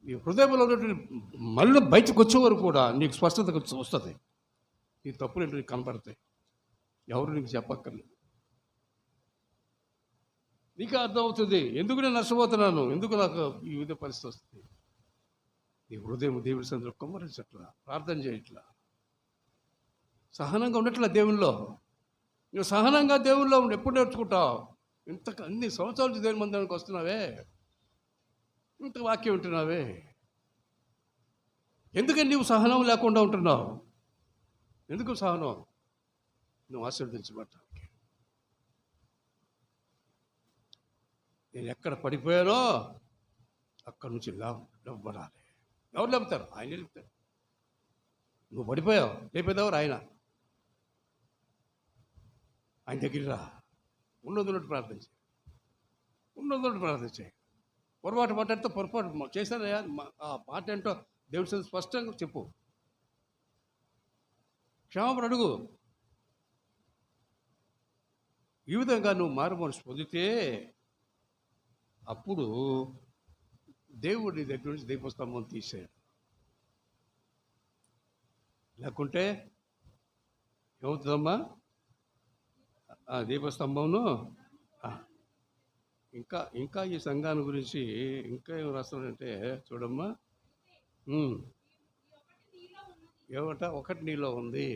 నీ హృదయంలో ఉన్నటువంటి మళ్ళీ బయటకు వచ్చే వరకు కూడా నీకు స్పష్టత వస్తుంది. నీ తప్పులు ఏంటో నీకు కనపడతాయి. ఎవరు నీకు చెప్పక్కర్లేదు. నీకు అర్థమవుతుంది ఎందుకు నేను నష్టపోతున్నాను, ఎందుకు నాకు ఈ విధ పరిస్థితి వస్తుంది. నీ హృదయం దేవుడి సందులో కుమ్మరించట్లా, ప్రార్థన చేయట్లా, సహనంగా ఉండట్లా దేవుల్లో. నువ్వు సహనంగా దేవుల్లో ఉండి ఎప్పుడు నేర్చుకుంటావు? అన్ని సంవత్సరాలు దేవుని మందిరానికి వస్తున్నావే, ఇంత వాక్యం ఉంటున్నావే, ఎందుకని నీవు సహనం లేకుండా ఉంటున్నావు? ఎందుకు సహనం? నువ్వు ఆశీర్వదించబడ్డానికి. నేను ఎక్కడ పడిపోయానో అక్కడి నుంచి లేవబడాలి. ఎవరు లేపుతారు? ఆయన లేపుతారు. నువ్వు పడిపోయావు, లేపేదెవరు? ఆయన దగ్గర రా. ఉన్నదన్నట్టు ప్రార్థించే, ఉన్నదన్నట్టు ప్రార్థించే. పొరపాటు మాట్లాడితే పొరపాటు చేశానయ్యా, ఆ మాట ఏంటో దేవుడి స్పష్టంగా చెప్పు. క్షమాపణ అడుగు. ఈ విధంగా నువ్వు మారు మనసు పొందితే అప్పుడు దేవుడి దగ్గర నుంచి దీపస్తంభం తీసేయాడు. లేకుంటే ఏమవుతుందమ్మా? దీపస్తంభంను ఇంకా ఈ సంఘాన్ని గురించి ఇంకా ఏం రాస్తాడంటే చూడమ్మా, ఏమంట ఒకటి నీలో ఉంది.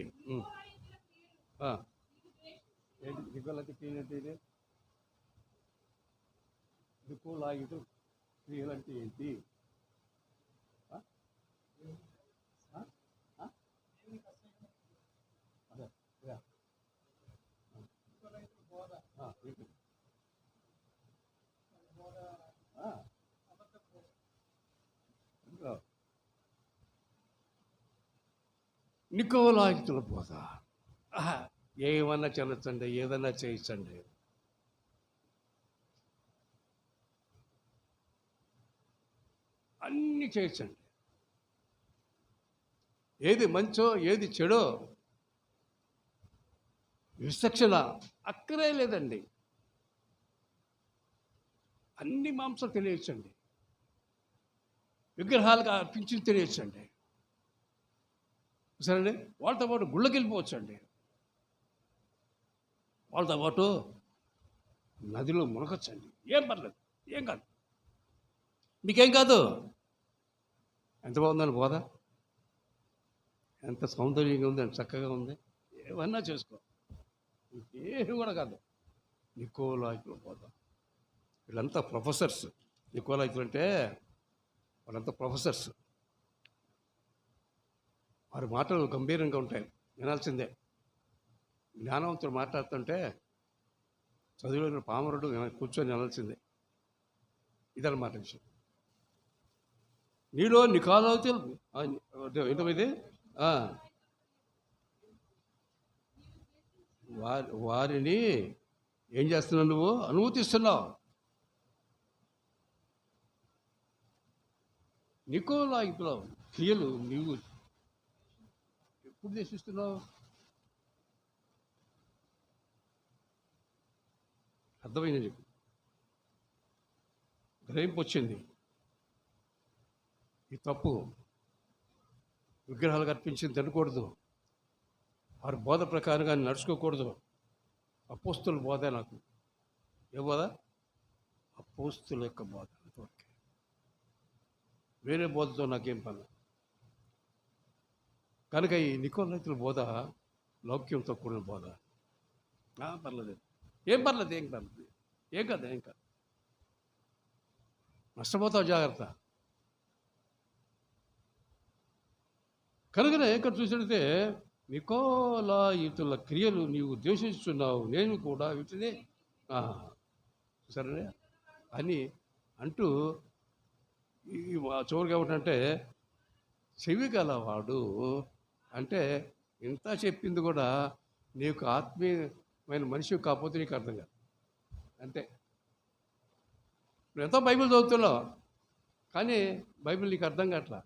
దిక్కులాగిటు క్రియలంటే ఏంటి? నికోలాయితుల బోధ. ఏమన్నా చెల్లొచ్చండి, ఏదన్నా చేయించండి. అన్నీ చేయించండి. ఏది మంచో ఏది చెడో విచక్షణ అక్కరే లేదండి. అన్ని మాంసం తెలియచ్చండి, విగ్రహాలుగా అర్పించి తెలియచ్చండి. సరే, వాళ్ళతో పాటు గుళ్ళకి వెళ్ళిపోవచ్చండి, వాళ్ళతో పాటు నదిలో మునగొచ్చండి. ఏం పర్లేదు, ఏం కాదు, మీకేం కాదు. ఎంత బాగుందని బోధ, ఎంత సౌందర్యంగా ఉంది, ఎంత చక్కగా ఉంది. ఏమన్నా చేసుకో, ఏమి కూడా కాదు. నికోలాయితుల బోధ. వీళ్ళంతా ప్రొఫెసర్స్. నికోలాయితులు అంటే వాళ్ళంతా ప్రొఫెసర్స్. వారి మాటలు గంభీరంగా ఉంటాయి, వినాల్సిందే. జ్ఞానవంతుడు మాట్లాడుతుంటే చదువులో పామరుడు కూర్చొని వినాల్సిందే. ఇదన్నమాట విషయం. నీలో నికోలాయితులు ఏంటది? వారిని ఏం చేస్తున్నావు? నువ్వు అనుమతిస్తున్నావు. నికోలాయితుల క్రియలు నువ్వు ఎప్పుడు దేశిస్తున్నావు? అర్థమైంది నీకు, గ్రహింపు వచ్చింది. ఈ తప్పు, విగ్రహాలు కల్పించింది తినకూడదు, వారి బోధ ప్రకారంగా నడుచుకోకూడదు. అపోస్తుల బోధ నాకు ఏ బోధ? అపోస్తుల యొక్క బోధ. అంతవరకే, వేరే బోధతో నాకేం పని. కనుక ఈ నికోలాయితుల బోధ లౌక్యంతో కూడిన బోధ. పర్లేదు, ఏం పర్లేదు, ఏం పర్లేదు, ఏం కాదు, ఏం కాదు. నష్టపోతావు, జాగ్రత్త. కనుకనే ఇక్కడ చూసినట్టే నికోలాయితుల క్రియలు నీవు ద్వేషిస్తున్నావు, నేను కూడా వీటిని సరే అని అంటూ చివరికి ఏమిటంటే, చెవి గలవాడు అంటే ఇంత చెప్పింది కూడా నీకు ఆత్మీయమైన మనిషి కాకపోతే నీకు అర్థం కాదు. అంతే. నువ్వు ఎంతో బైబిల్ చదువుతున్నావు, కానీ బైబిల్ నీకు అర్థం కావట్లా.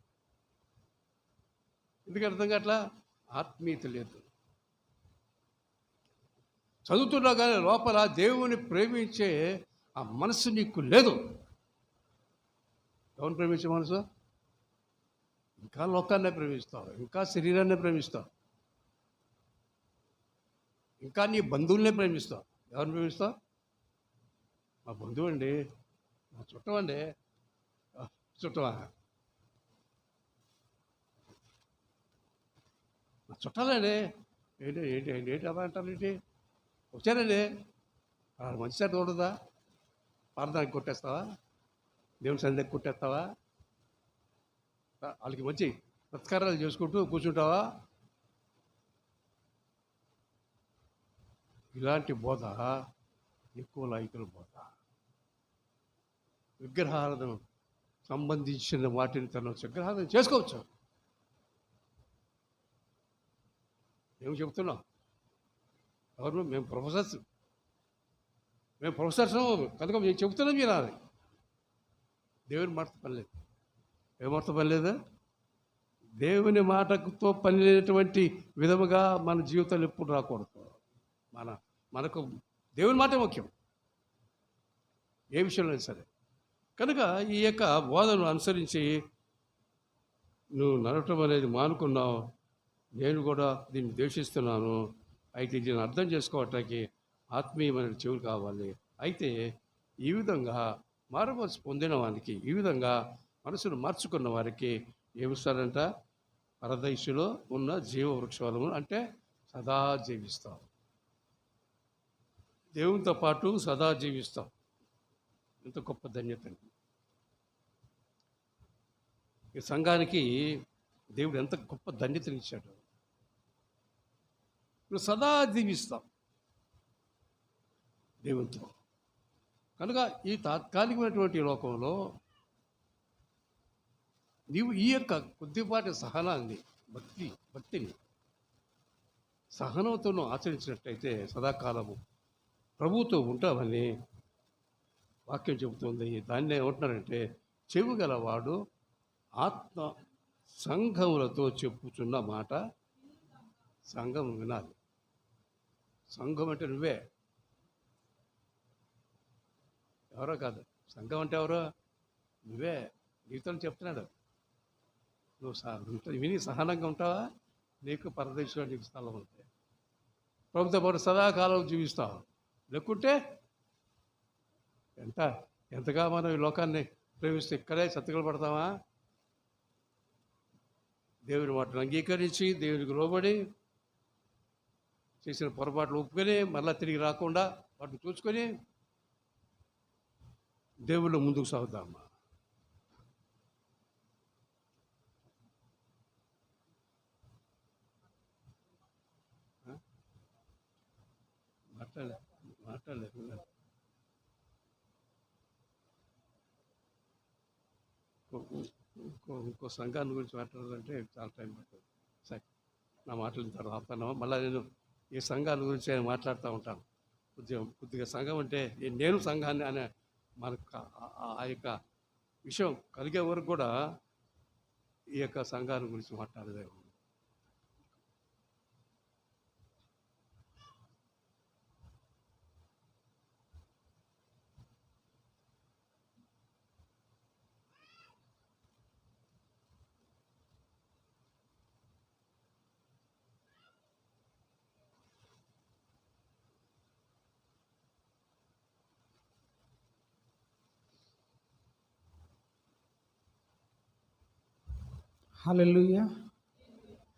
ఎందుకు అర్థం కావట్లా? ఆత్మీయత లేదు. చదువుతున్నా కానీ లోపల దేవుని ప్రేమించే ఆ మనసు నీకు లేదు. ఎవరిని ప్రేమించే మనసు? ఇంకా లోకాన్నే ప్రేమిస్తావు, ఇంకా శరీరాన్నే ప్రేమిస్తావు, ఇంకా నీ బంధువులనే ప్రేమిస్తావు. ఎవరిని ప్రేమిస్తావు? మా బంధువు అండి, మా చుట్టం అండి. చుట్టమా? నా చుట్టాలండి. ఏంటి ఏంటి ఏంటి ఏంటి అలా అంటారు? ఏంటి వచ్చారండి, మంచి సార్ చూడదా? ప్రార్థనకి కొట్టేస్తావా? దేవుని సన్నిధికి కొట్టేస్తావా? వాళ్ళకి మంచి సత్కారాలు చేసుకుంటూ కూర్చుంటావా? ఇలాంటి బోధ ఎక్కువ లాయకుల బోధ. విగ్రహాలను సంబంధించిన వాటిని తను విగ్రహాలను చేసుకోవచ్చు. మేము చెప్తున్నాం, ఎవరు? మేము ప్రొఫెసర్స్ కనుక మేము చెప్తున్నాం వినాలి. దేవుని మాటతో పని లేదు. ఏ మాటతో పని లేదా? దేవుని మాటతో పని లేనటువంటి విధముగా మన జీవితాలు ఎప్పుడు రాకూడదు. మనకు దేవుని మాట ముఖ్యం, ఏ విషయంలో సరే. కనుక ఈ యొక్క బోధను అనుసరించి నువ్వు నడవటం అనేది మానుకున్నావు. నేను కూడా దీన్ని ద్వేషిస్తున్నాను. అయితే దీన్ని అర్థం చేసుకోవటానికి ఆత్మీయమైన చెవులు కావాలి. అయితే ఈ విధంగా మారుమనసు పొందిన వారికి, ఈ విధంగా మనసును మార్చుకున్న వారికి ఏమిస్తారంట? పరదైసులో ఉన్న జీవ వృక్షఫలము, అంటే సదా జీవిస్తాం, దేవునితో పాటు సదా జీవిస్తాం. ఎంత గొప్ప ధన్యత అండి! ఈ సంఘానికి దేవుడు ఎంత గొప్ప ధన్యతనిచ్చాడు. నువ్వు సదా జీవిస్తాం దేవునితో. కనుక ఈ తాత్కాలికమైనటువంటి లోకంలో నీవు ఈ యొక్క కొద్దిపాటి సహనాన్ని, భక్తిని సహనంతో ఆచరించినట్టయితే సదాకాలము ప్రభువుతో ఉంటామని వాక్యం చెబుతుంది. దాన్ని ఏమంటున్నారంటే, చెవి గలవాడు ఆత్మ సంఘములతో చెప్పుచున్న మాట సంఘం వినాలి. సంఘం అంటే నువ్వే, ఎవరో కాదు. సంఘం అంటే ఎవరో? నువ్వే. నీతో చెప్తున్నాడు. నువ్వు విని సహనంగా ఉంటావా? నీకు పరదేశంలో నీకు స్థలం ఉంటుంది. ప్రభుత్వ పాటు సదాకాలం జీవిస్తావు. లేకుంటే ఎంతగా మనం ఈ లోకాన్ని ప్రేమిస్తే ఇక్కడే సత్తుకలు పడతామా? దేవుని మాటను అంగీకరించి, దేవునికి లోబడి, చేసిన పొరపాట్లు ఒప్పుకొని మళ్ళీ తిరిగి రాకుండా వాటిని చూసుకొని దేవుళ్ళు ముందుకు సాగుతామా? మాట్లాడలేదు. ఇంకో సంఘాన్ని గురించి మాట్లాడాలంటే చాలా టైం పడుతుంది. సరే, నా మాటలు తర్వాత మళ్ళీ నేను ఈ సంఘాల గురించి నేను మాట్లాడుతూ ఉంటాను. కొద్దిగా సంఘం అంటే నేను సంఘాన్ని అనే మనకు ఆ యొక్క విషయం కలిగే వరకు కూడా ఈ యొక్క సంఘాల గురించి మాట్లాడలేదు. హల్లెలూయా,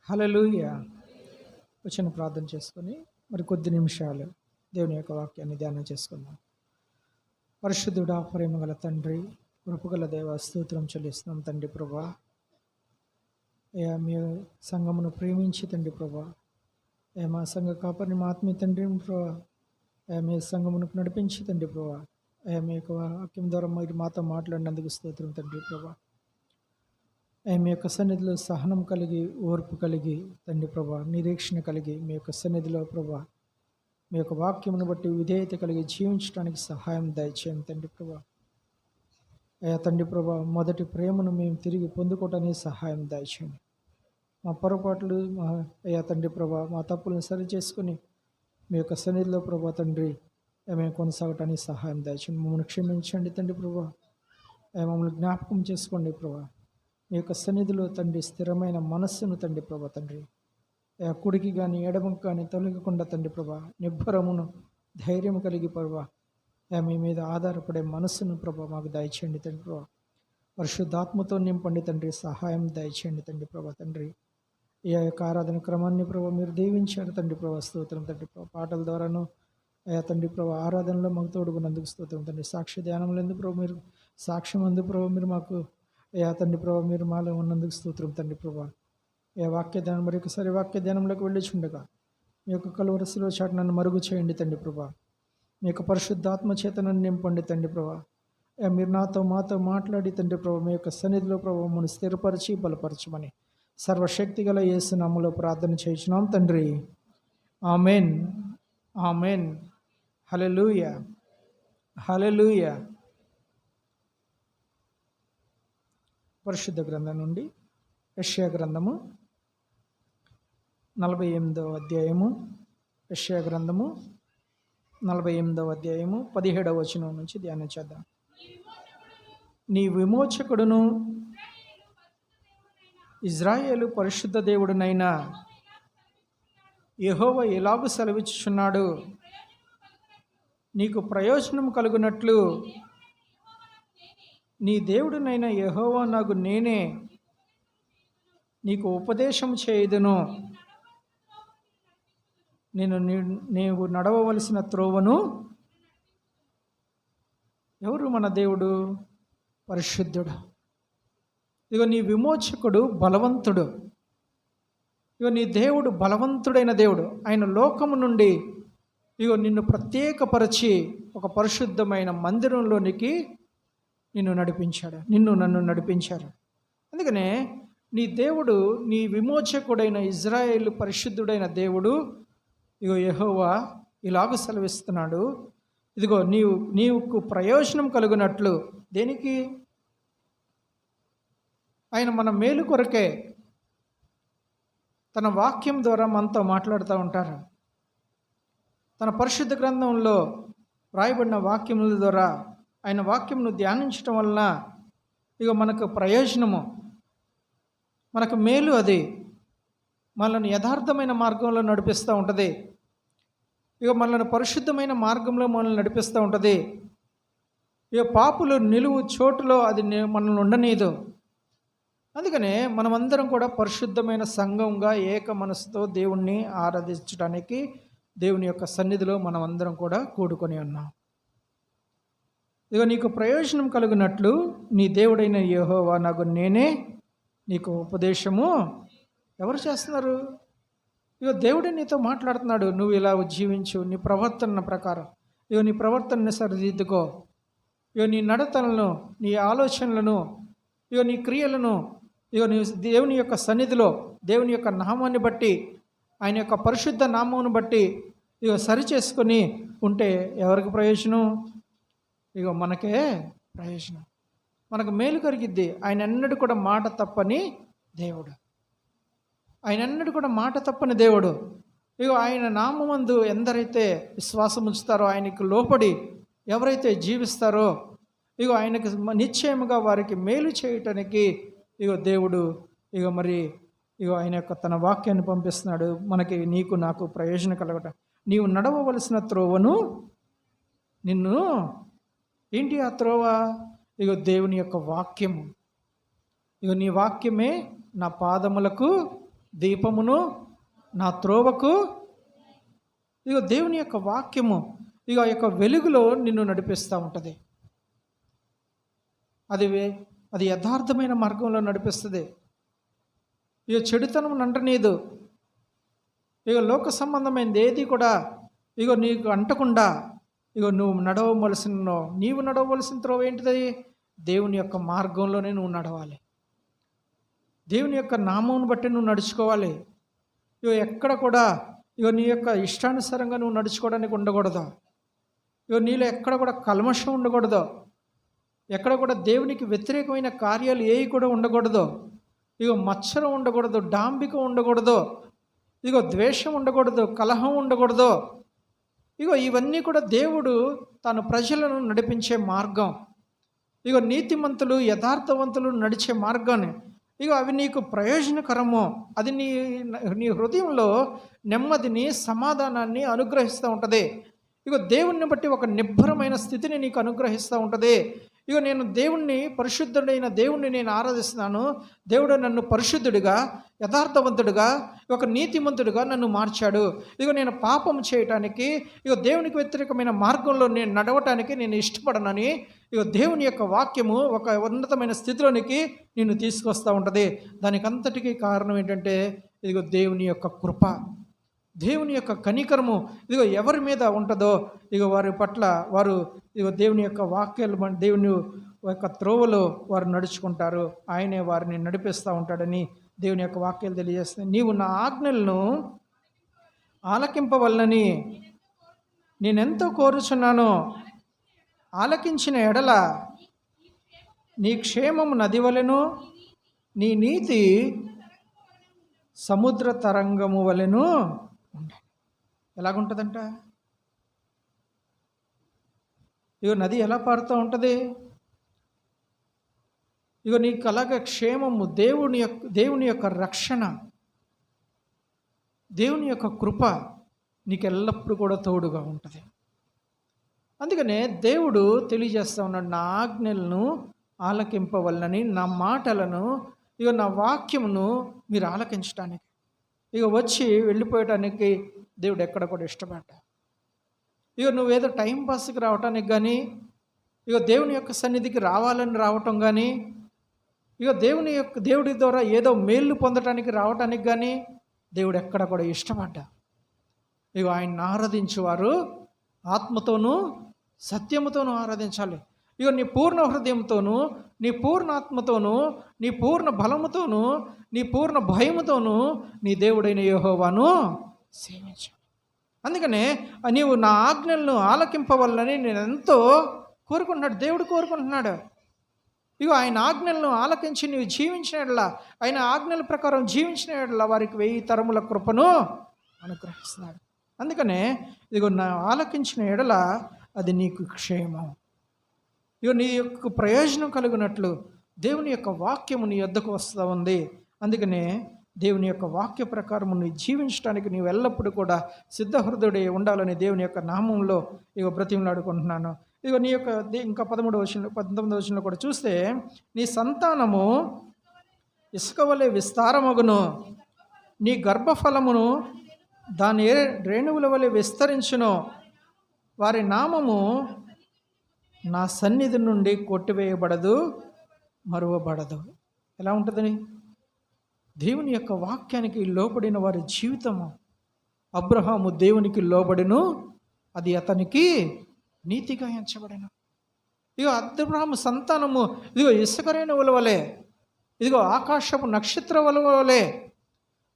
హల్లెలూయా. వచ్చిన ప్రార్థన చేసుకొని మరి కొద్ది నిమిషాలు దేవుని యొక్క వాక్యాన్ని ధ్యానం చేసుకుందాం. పరిశుద్ధుడా, ప్రేమగల తండ్రి, కృపగల దేవ, స్తోత్రం చెల్లిస్తున్నాం తండ్రి ప్రభా. మీ సంఘమును ప్రేమించి తండ్రి ప్రభా, మా సంఘ కాపరిని మా ఆత్మీయ తండ్రి ప్రభా, మీ సంఘమును నడిపించి తండ్రి ప్రభా, మీ యొక్క వాక్యం ద్వారా మీరు మాతో మాట్లాడినందుకు స్తోత్రం తండ్రి ప్రభా. మీ యొక్క సన్నిధిలో సహనం కలిగి, ఓర్పు కలిగి తండ్రి ప్రభా, నిరీక్షణ కలిగి మీ యొక్క సన్నిధిలో ప్రభా, మీ యొక్క వాక్యమును బట్టి విధేయత కలిగి జీవించడానికి సహాయం దయచేయండి తండ్రి ప్రభా. అయ్యా తండ్రి ప్రభా, మొదటి ప్రేమను మేము తిరిగి పొందుకోవటానికి సహాయం దయచేయండి. మా పొరపాట్లు అయ్యా తండ్రి ప్రభా, మా తప్పులను సరి చేసుకుని మీ యొక్క సన్నిధిలో ప్రభా తండ్రి మేము కొనసాగటానికి సహాయం దయచండి. మమ్మల్ని క్షమించండి తండ్రి ప్రభా. మమ్మల్ని జ్ఞాపకం చేసుకోండి ప్రభా. మీ యొక్క సన్నిధిలో తండ్రి స్థిరమైన మనస్సును తండ్రి ప్రభా తండ్రి కుడికి కానీ ఎడమకు కానీ తొలగకుండా తండ్రి ప్రభా నిబ్బరమును ధైర్యం కలిగి ప్రభా మీ మీద ఆధారపడే మనస్సును ప్రభా మాకు దయచేయండి తండ్రి ప్రభా. పరిశుద్ధాత్మతో నింపండి తండ్రి, సహాయం దయచేయండి తండ్రి ప్రభా తండ్రి. ఈ యొక్క ఆరాధన క్రమాన్ని ప్రభా మీరు దీవించారు తండ్రి ప్రభా. స్తోత్రం తండ్రి ప్రభా. పాటల ద్వారాను అయా తండ్రి ప్రభా ఆరాధనలో మాకు తోడుగున్నందుకు స్తోత్రం తండ్రి. సాక్ష్య ధ్యానంలో ఎందుకు ప్రభు మీరు సాక్ష్యం అందు ప్రభు మీరు మాకు అయా తండ్రి ప్రభా మీరు మాలో ఉన్నందుకు స్తోత్రం తండ్రి ప్రభా. ఏ వాక్య ధ్యానం మరి ఒకసారి వాక్య ధ్యానంలోకి వెళ్ళిచుండగా మీ యొక్క కలువరసులో చాటు నన్ను మరుగు చేయండి తండ్రి ప్రభా. మీ యొక్క పరిశుద్ధాత్మ చేత నన్ను నింపండి తండ్రి ప్రభా. మీరు మాతో మాట్లాడి తండ్రి ప్రభా మీ యొక్క సన్నిధిలో ప్రభు మమ్మల్ని స్థిరపరిచి బలపరచమని సర్వశక్తి గల యేసు నామములో ప్రార్థన చేయించున్నాం తండ్రి. Amen, amen. Hallelujah, hallelujah. పరిశుద్ధ గ్రంథం నుండి యెషయా గ్రంథము 48వ అధ్యాయము. యెషయా గ్రంథము 48వ అధ్యాయము 17వ వచనం నుంచి ధ్యానం చేద్దాం. నీ విమోచకుడును ఇజ్రాయేలు పరిశుద్ధ దేవుడునైనా యెహోవా ఎలాగూ సెలవిచ్చుచున్నాడు, నీకు ప్రయోజనం కలుగునట్లు నీ దేవుడునైన యెహోవా నాకు నేనే నీకు ఉపదేశం చేయుదును. నీవు నడవవలసిన త్రోవను. ఎవరు మన దేవుడు? పరిశుద్ధుడు. ఇగో నీ విమోచకుడు బలవంతుడు. ఇగో నీ దేవుడు బలవంతుడైన దేవుడు. ఆయన లోకము నుండి ఇగో నిన్ను ప్రత్యేకపరిచి ఒక పరిశుద్ధమైన మందిరంలోనికి నన్ను నడిపించారు. అందుకనే నీ దేవుడు, నీ విమోచకుడైన ఇజ్రాయేలు పరిశుద్ధుడైన దేవుడు ఇగో యెహోవా ఇలాగ సెలవిస్తున్నాడు, ఇదిగో నీవుకు ప్రయోజనం కలుగునట్లు. దేనికి? ఆయన మన మేలు కొరకే తన వాక్యం ద్వారా మనతో మాట్లాడుతూ ఉంటారు. తన పరిశుద్ధ గ్రంథంలో రాయబడిన వాక్యముల ద్వారా ఆయన వాక్యంను ధ్యానించటం వలన ఇక మనకు ప్రయోజనము, మనకు మేలు. అది మనల్ని యథార్థమైన మార్గంలో నడిపిస్తూ ఉంటుంది. ఇక మనల్ని పరిశుద్ధమైన మార్గంలో మనల్ని నడిపిస్తూ ఉంటుంది. ఇక పాపులు నిలువు చోటులో అది మనల్ని ఉండనీదు. అందుకనే మనమందరం కూడా పరిశుద్ధమైన సంఘంగా ఏక మనసుతో దేవుణ్ణి ఆరాధించడానికి దేవుని యొక్క సన్నిధిలో మనమందరం కూడా కూడుకొని ఉన్నాం. ఇక నీకు ప్రయోజనం కలుగునట్లు నీ దేవుడైన యెహోవా నాకు నేనే నీకు ఉపదేశము. ఎవరు చేస్తున్నారు? ఇక దేవుడే నీతో మాట్లాడుతున్నాడు. నువ్వు ఇలా జీవించు, నీ ప్రవర్తన ప్రకారం. ఇక నీ ప్రవర్తనని సరిదిద్దుకో. ఇక నీ నడతలను, నీ ఆలోచనలను, ఇక నీ క్రియలను ఇక నీ దేవుని యొక్క సన్నిధిలో దేవుని యొక్క నామాన్ని బట్టి, ఆయన యొక్క పరిశుద్ధ నామమును బట్టి ఇక సరి చేసుకొని ఉంటే ఎవరికి ప్రయోజనం? ఇక మనకే ప్రయోజనం, మనకు మేలు కలిగిద్ది. ఆయన ఎన్నడూ కూడా మాట తప్పని దేవుడు. ఆయన ఎన్నడూ కూడా మాట తప్పని దేవుడు. ఇక ఆయన నామమందు ఎందరైతే విశ్వాసం ఉంచుతారో, ఆయనకు లోపడి ఎవరైతే జీవిస్తారో ఇక ఆయనకు నిశ్చయముగా వారికి మేలు చేయటానికి ఇక దేవుడు ఇక ఆయన యొక్క తన వాక్యాన్ని పంపిస్తున్నాడు మనకి. నీకు నాకు ప్రయోజనం కలగటం. నీవు నడవవలసిన త్రోవను నిన్ను ఏంటి ఆ త్రోవ? ఇక దేవుని యొక్క వాక్యము. ఇక నీ వాక్యమే నా పాదములకు దీపమును, నా త్రోవకు. ఇక దేవుని యొక్క వాక్యము ఇక యొక్క వెలుగులో నిన్ను నడిపిస్తూ ఉంటుంది. అది యథార్థమైన మార్గంలో నడిపిస్తుంది. ఇక చెడుతనం అంటనీదు. ఇక లోక సంబంధమైనది ఏది కూడా ఇక నీకు అంటకుండా ఇక నీవు నడవవలసిన త్రోవ ఏంటిది? దేవుని యొక్క మార్గంలోనే నువ్వు నడవాలి. దేవుని యొక్క నామమును బట్టి నువ్వు నడుచుకోవాలి. ఇక ఎక్కడ కూడా ఇక నీ యొక్క ఇష్టానుసారంగా నువ్వు నడుచుకోవడానికి ఉండకూడదు. ఇక నీలో ఎక్కడ కూడా కల్మషం ఉండకూడదు. ఎక్కడ కూడా దేవునికి వ్యతిరేకమైన కార్యాలు ఏవి కూడా ఉండకూడదు. ఇక మత్సరం ఉండకూడదు, డాంబికం ఉండకూడదు, ఇక ద్వేషం ఉండకూడదు, కలహం ఉండకూడదు. ఇగో ఇవన్నీ కూడా దేవుడు తన ప్రజలను నడిపించే మార్గం. ఇగో నీతిమంతులు యథార్థవంతులు నడిచే మార్గాన్ని, ఇగో అవి నీకు ప్రయోజనకరమో, అది నీ హృదయంలో నెమ్మదిని సమాధానాన్ని అనుగ్రహిస్తూ ఉంటుంది. ఇగో దేవుణ్ణి బట్టి ఒక నిబ్బరమైన స్థితిని నీకు అనుగ్రహిస్తూ ఉంటుంది. ఇగో నేను దేవుణ్ణి, పరిశుద్ధుడైన దేవుణ్ణి నేను ఆరాధిస్తున్నాను. దేవుడు నన్ను పరిశుద్ధుడిగా, యథార్థవంతుడిగా, ఒక నీతిమంతుడిగా నన్ను మార్చాడు. ఇగో నేను పాపం చేయటానికి, ఇగో దేవునికి వ్యతిరేకమైన మార్గంలో నేను నడవటానికి నేను ఇష్టపడనని ఇగో దేవుని యొక్క వాక్యము ఒక ఉన్నతమైన స్థితిలోనికి నిన్ను తీసుకొస్తూ ఉంటుంది. దానికి అంతటికీ కారణం ఏంటంటే ఇదిగో దేవుని యొక్క కృప, దేవుని యొక్క కనికరము ఇదిగో ఎవరి మీద ఉంటుందో ఇగో వారి పట్ల వారు ఇగో దేవుని యొక్క వాక్యాలు, దేవుని యొక్క త్రోవలో వారు నడుచుకుంటారు. ఆయనే వారిని నడిపిస్తూ ఉంటాడని దేవుని యొక్క వాక్యాలు తెలియజేస్తుంది. నీవు నా ఆజ్ఞలను ఆలకింపవల్లని నేనెంతో కోరుచున్నానో, ఆలకించిన ఎడల నీ క్షేమము నది వలెను, నీ నీతి సముద్ర తరంగము వలెను ఉండాలి. ఎలాగుంటుందంట? ఇగో నది ఎలా పారుతూ ఉంటుంది? ఇగో నీకు అలాగ క్షేమము, దేవుని యొక్క రక్షణ, దేవుని యొక్క కృప నీకు ఎల్లప్పుడూ కూడా తోడుగా ఉంటుంది. అందుకనే దేవుడు తెలియజేస్తూ ఉన్నాడు, నా ఆజ్ఞలను ఆలకింపవలనని, నా మాటలను, ఇగో నా వాక్యమును మీరు ఆలకించడానికి, ఇక వచ్చి వెళ్ళిపోయటానికి దేవుడు ఎక్కడ కూడా ఇష్టపడ్డా. ఇక నువ్వేదో టైంపాస్కి రావటానికి కానీ, ఇక దేవుని యొక్క సన్నిధికి రావాలని రావటం కానీ, ఇక దేవుడి ద్వారా ఏదో మేలు పొందటానికి రావటానికి కానీ దేవుడు ఎక్కడ కూడా ఇష్టపడ్డా. ఇక ఆయన్ని ఆరాధించేవారు ఆత్మతోనూ సత్యముతోనూ ఆరాధించాలి. ఇక నీ పూర్ణ హృదయంతోనూ, నీ పూర్ణ ఆత్మతోనూ, నీ పూర్ణ బలముతోనూ, నీ పూర్ణ భయముతోనూ నీ దేవుడైన యెహోవాను సేవించాలి. అందుకనే నీవు నా ఆజ్ఞలను ఆలకింపవల్లని నేను ఎంతో కోరుకుంటున్నాడు, దేవుడు కోరుకుంటున్నాడు. ఇగో ఆయన ఆజ్ఞలను ఆలకించి నీవు జీవించిన ఎడల, ఆయన ఆజ్ఞల ప్రకారం జీవించిన ఎడల వారికి 1000 తరముల కృపను అనుగ్రహిస్తున్నాడు. అందుకనే ఇదిగో నా ఆలకించిన ఎడల అది నీకు క్షేమం, ఇగో నీ యొక్క ప్రయోజనం కలుగునట్లు దేవుని యొక్క వాక్యము నీ యొద్దకు వస్తూ ఉంది. అందుకనే దేవుని యొక్క వాక్య ప్రకారము నీ జీవించడానికి నీవు ఎల్లప్పుడూ కూడా సిద్ధహృదయుడై ఉండాలని దేవుని యొక్క నామంలో ఇగో బ్రతిమలాడుకుంటున్నాను. ఇగో నీ యొక్క ఇంకా 13వ వచనంలో 19వ వచనంలో కూడా చూస్తే, నీ సంతానము ఇసుక వలె విస్తారమగును, నీ గర్భఫలమును దాని రేణువుల వలె విస్తరించును, వారి నామము నా సన్నిధి నుండి కొట్టివేయబడదు, మరువబడదు. ఎలా ఉంటుందని? దేవుని యొక్క వాక్యానికి లోబడిన వారి జీవితము, అబ్రహాము దేవునికి లోబడిను, అది అతనికి నీతిగా ఎంచబడిన. ఇదిగో అబ్రహాము సంతానము ఇదిగో ఇసుక రేణువుల వలె, ఇదిగో ఆకాశపు నక్షత్రముల వలె,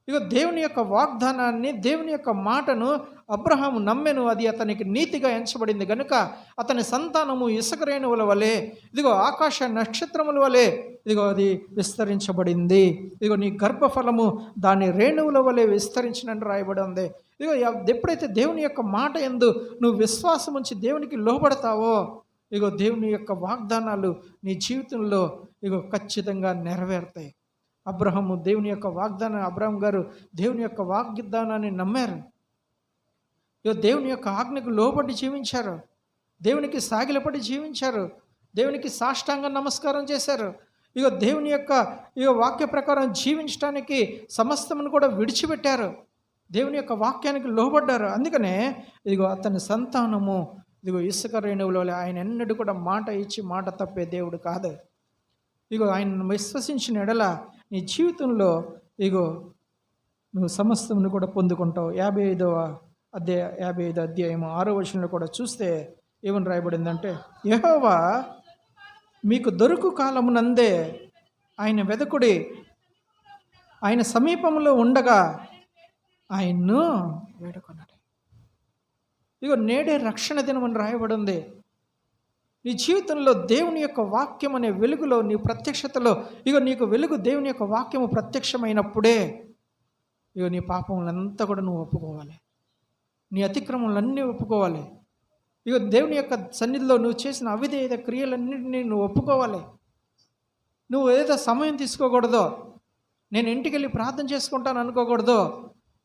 ఇదిగో దేవుని యొక్క వాగ్దానాన్ని, దేవుని యొక్క మాటను అబ్రహాము నమ్మెను, అది అతనికి నీతిగా ఎంచబడింది కనుక అతని సంతానము ఇసుక రేణువుల వలె, ఇదిగో ఆకాశ నక్షత్రముల వలె ఇదిగో అది విస్తరించబడింది. ఇదిగో నీ గర్భఫలము దాని రేణువుల వలె విస్తరించినట్టు రాయబడి ఉంది. ఇదిగో ఎప్పుడైతే దేవుని యొక్క మాట యందు నువ్వు విశ్వాసం ఉంచి దేవునికి లోబడతావో, ఇదిగో దేవుని యొక్క వాగ్దానాలు నీ జీవితంలో ఇదిగో ఖచ్చితంగా నెరవేరుతాయి. అబ్రహాము దేవుని యొక్క వాగ్దానం, అబ్రహాం గారు దేవుని యొక్క వాగ్దానాన్ని నమ్మారు. ఇగో దేవుని యొక్క ఆజ్ఞకు లోబడి జీవించారు, దేవునికి సాగిలపడి జీవించారు, దేవునికి సాష్టాంగ నమస్కారం చేశారు. ఇగో దేవుని యొక్క వాక్య ప్రకారం జీవించడానికి సమస్తమును కూడా విడిచిపెట్టారు, దేవుని యొక్క వాక్యానికి లోబడ్డారు. అందుకనే ఇదిగో అతని సంతానము ఇదిగో ఇసుక రేణువుల వలె. ఆయన ఎన్నడూ కూడా మాట ఇచ్చి మాట తప్పే దేవుడు కాదు. ఇగో ఆయన విశ్వసించిన ఎడల నీ జీవితంలో ఇగో నువ్వు సమస్తమును కూడా పొందుకుంటావు. 55వ అధ్యాయము 6వ వచనంలో కూడా చూస్తే ఏమని రాయబడిందంటే, యెహోవా మీకు దొరుకు కాలమునందే ఆయన వెదకుడి, ఆయన సమీపంలో ఉండగా ఆయన్ను వేడుకొనడి. ఇగో నేడే రక్షణ దినమని రాయబడి ఉంది. నీ జీవితంలో దేవుని యొక్క వాక్యం అనే వెలుగులో, నీ ప్రత్యక్షతలో ఇగో నీకు వెలుగు దేవుని యొక్క వాక్యము ప్రత్యక్షమైనప్పుడే ఇగో నీ పాపములంతా కూడా నువ్వు ఒప్పుకోవాలి. నీ అతిక్రమములన్నీ ఒప్పుకోవాలి. ఇక దేవుని యొక్క సన్నిధిలో నువ్వు చేసిన అవిధేయత క్రియలన్నింటినీ నువ్వు ఒప్పుకోవాలి. నువ్వు ఏదో సమయం తీసుకోకూడదు, నేను ఇంటికి వెళ్ళి ప్రార్థన చేసుకుంటాను అనుకోకూడదు.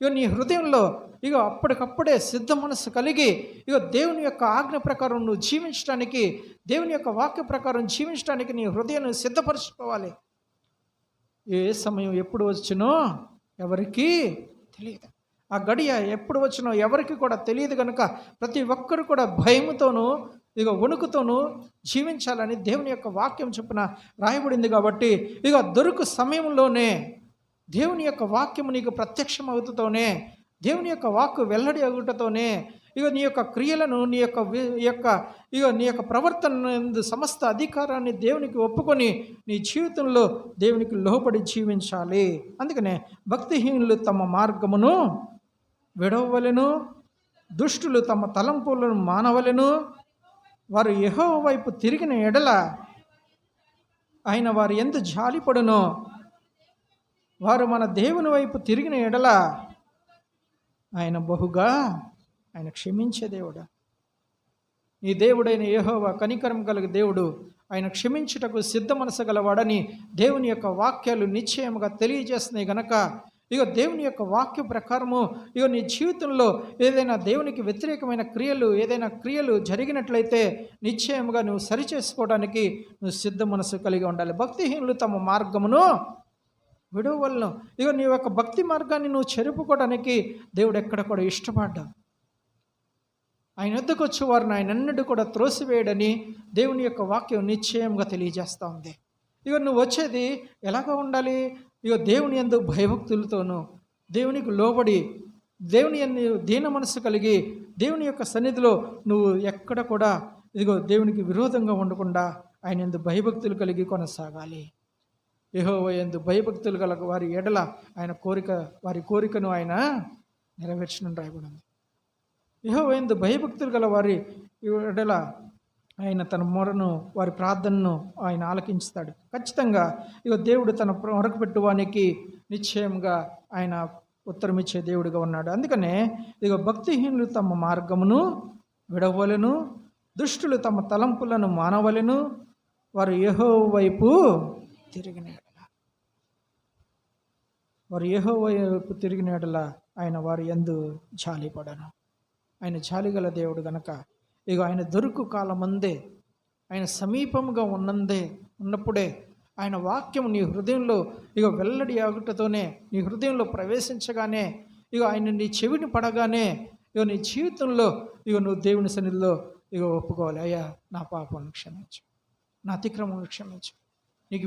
ఇక నీ హృదయంలో ఇక అప్పటికప్పుడే సిద్ధ మనస్సు కలిగి ఇక దేవుని యొక్క ఆజ్ఞ ప్రకారం నువ్వు జీవించడానికి, దేవుని యొక్క వాక్య ప్రకారం జీవించడానికి నీ హృదయాన్ని సిద్ధపరచుకోవాలి. ఏ సమయం ఎప్పుడు వచ్చినో ఎవరికీ తెలియదు. ఆ గడియ ఎప్పుడు వచ్చినో ఎవరికి కూడా తెలియదు కనుక ప్రతి ఒక్కరు కూడా భయముతోనూ ఇక వణుకుతోనూ జీవించాలని దేవుని యొక్క వాక్యం చొప్పున రాయబడింది. కాబట్టి ఇక దొరుకు సమయంలోనే దేవుని యొక్క వాక్యము నీకు ప్రత్యక్షం అవుతుతోనే, దేవుని యొక్క వాక్కు వెల్లడి అవుటతోనే ఇక నీ యొక్క క్రియలను నీ యొక్క ప్రవర్తన సమస్త అధికారాన్ని దేవునికి ఒప్పుకొని నీ జీవితంలో దేవునికి లోబడి జీవించాలి. అందుకనే భక్తిహీనులు తమ మార్గమును విడవవలెను, దుష్టులు తమ తలంపులను మానవలెను. వారు యెహోవా వైపు తిరిగిన ఎడల ఆయన వారు ఎంత జాలిపడునో, వారు మన దేవుని వైపు తిరిగిన ఎడల ఆయన బహుగా ఆయన క్షమించే దేవుడా. నీ దేవుడైన యెహోవా కనికరం గల దేవుడు, ఆయన క్షమించుటకు సిద్ధ మనసు గలవాడని దేవుని యొక్క వాక్యాలు నిశ్చయముగా తెలియజేస్తున్నాయి గనక ఇక దేవుని యొక్క వాక్య ప్రకారము ఇక నీ జీవితంలో ఏదైనా దేవునికి వ్యతిరేకమైన ఏదైనా క్రియలు జరిగినట్లయితే నిశ్చయముగా నువ్వు సరిచేసుకోవడానికి నువ్వు సిద్ధ మనసు కలిగి ఉండాలి. భక్తిహీనులు తమ మార్గమును విడవలను. ఇక నీ యొక్క భక్తి మార్గాన్ని నువ్వు చెరుపుకోవడానికి దేవుడు ఎక్కడ కూడా ఇష్టపడ్డా. ఆయన వద్దకు వచ్చే వారిని ఆయన అన్నట్టు కూడా త్రోసివేయడని దేవుని యొక్క వాక్యం నిశ్చయంగా తెలియజేస్తూ ఉంది. ఇక నువ్వు వచ్చేది ఎలాగ ఉండాలి? ఇక దేవుని యందు భయభక్తులతోనూ దేవునికి లోబడి దేవుని యందు దీన మనసు కలిగి దేవుని యొక్క సన్నిధిలో నువ్వు ఎక్కడ కూడా ఇదిగో దేవునికి విరోధంగా ఉండకుండా ఆయన యందు భయభక్తులు కలిగి కొనసాగాలి. యెహోవా యందు భయభక్తులు గల వారి ఎడల ఆయన వారి కోరికను ఆయన నెరవేర్చడం రాయబడింది. యెహోవా యందు భయభక్తులు గల వారి ఎడల ఆయన తన మొరను వారి ప్రార్థనను ఆయన ఆలకించుతాడు. ఖచ్చితంగా ఇక దేవుడు తన మొరకు పెట్టువానికి నిశ్చయంగా ఆయన ఉత్తరమిచ్చే దేవుడిగా ఉన్నాడు. అందుకనే ఇక భక్తిహీనులు తమ మార్గమును విడవలెను, దుష్టులు తమ తలంపులను మానవలెను. వారు యెహోవా వైపు తిరిగిన ఎడల ఆయన వారి యందు జాలిపడను. ఆయన జాలిగల దేవుడు గనక ఇక ఆయన దొరుకు కాలమందే, ఆయన సమీపంగా ఉన్నప్పుడే ఆయన వాక్యం నీ హృదయంలో ఇక వెల్లడి ఆగుటతోనే, నీ హృదయంలో ప్రవేశించగానే, ఇక ఆయన నీ చెవిని పడగానే ఇక నీ జీవితంలో ఇక నువ్వు దేవుని సన్నిధిలో ఇక ఒప్పుకోవాలి. అయ్యా నా పాపాలను క్షమించు, నా అతిక్రమను క్షమించు, నీకు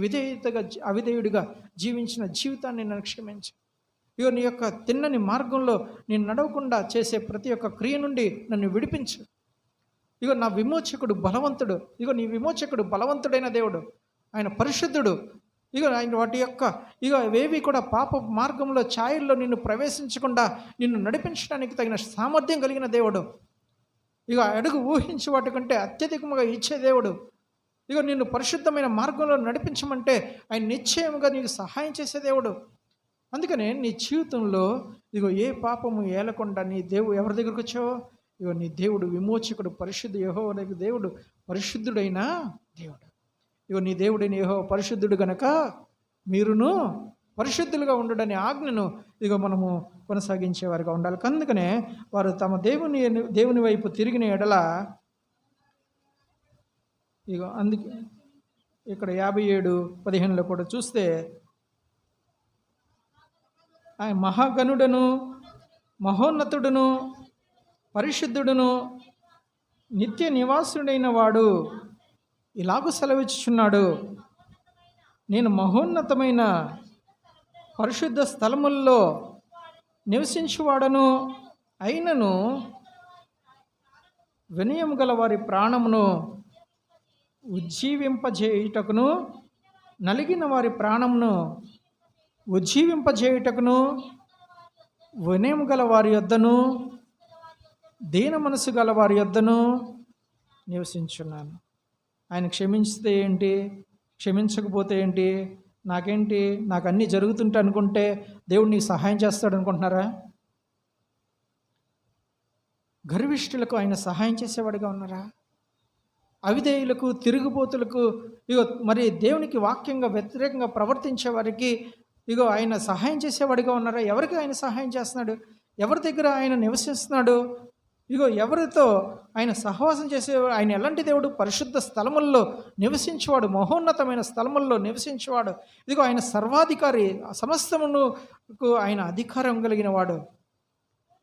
అవిధేయుడిగా జీవించిన జీవితాన్ని నన్ను క్షమించు. ఇక నీ యొక్క తిన్నని మార్గంలో నేను నడవకుండా చేసే ప్రతి ఒక్క క్రియ నుండి నన్ను విడిపించు. ఇక నా విమోచకుడు బలవంతుడు, ఇక నీ విమోచకుడు బలవంతుడైన దేవుడు, ఆయన పరిశుద్ధుడు. ఇక ఆయన వాటి యొక్క ఇక ఏవి కూడా పాప మార్గంలో ఛాయల్లో నిన్ను ప్రవేశించకుండా నిన్ను నడిపించడానికి తగిన సామర్థ్యం కలిగిన దేవుడు. ఇక అడుగు ఊహించి వాటి కంటే అత్యధికంగా ఇచ్చే దేవుడు. ఇక నిన్ను పరిశుద్ధమైన మార్గంలో నడిపించమంటే ఆయన నిశ్చయముగా నీకు సహాయం చేసే దేవుడు. అందుకనే నీ జీవితంలో ఇగో ఏ పాపము ఏలకుండా నీ దేవుడు ఎవరి దగ్గరకు వచ్చావో ఇగో నీ దేవుడు విమోచకుడు, పరిశుద్ధ యెహోవా దేవుడు పరిశుద్ధుడైన దేవుడు. ఇగో నీ దేవుడైన యెహోవా పరిశుద్ధుడు గనక మీరును పరిశుద్ధులుగా ఉండడనే ఆజ్ఞను ఇక మనము కొనసాగించేవారుగా ఉండాలి. అందుకనే వారు తమ దేవుని వైపు తిరిగిన ఎడల ఇక అందుకే ఇక్కడ 57:15 కూడా చూస్తే ఆయన మహాగణుడను మహోన్నతుడును పరిశుద్ధుడును నిత్య నివాసుడైన వాడు ఇలాగూ సెలవిచ్చుచున్నాడు, నేను మహోన్నతమైన పరిశుద్ధ స్థలముల్లో నివసించువాడను అయినను వినయము గల వారి ప్రాణమును ఉజ్జీవింపజేయుటకును, నలిగిన వారి ప్రాణమును ఉజ్జీవింపజేయుటకును, వినయము గల వారి యొద్దను దీన మనసు గల వారి యొద్దను నివసించున్నాను. ఆయన క్షమించితే ఏంటి, క్షమించకపోతే ఏంటి, నాకేంటి, నాకు అన్నీ జరుగుతుంటే అనుకుంటే దేవుడు నీకు సహాయం చేస్తాడు అనుకుంటున్నారా? గర్విష్ఠులకు ఆయన సహాయం చేసేవాడిగా ఉన్నారా? అవిధేయులకు, తిరుగుబోతులకు, ఇగో మరి దేవునికి వాక్యంగా వ్యతిరేకంగా ప్రవర్తించే వారికి ఇగో ఆయన సహాయం చేసేవాడిగా ఉన్నారా? ఎవరికి ఆయన సహాయం చేస్తున్నాడు? ఎవరి దగ్గర ఆయన నివసిస్తున్నాడు? ఇగో ఎవరితో ఆయన సహవాసం చేసేవాడు? ఆయన ఎలాంటి దేవుడు? పరిశుద్ధ స్థలముల్లో నివసించేవాడు, మహోన్నతమైన స్థలముల్లో నివసించేవాడు. ఇదిగో ఆయన సర్వాధికారి, సమస్తమునకు ఆయన అధికారం కలిగిన వాడు.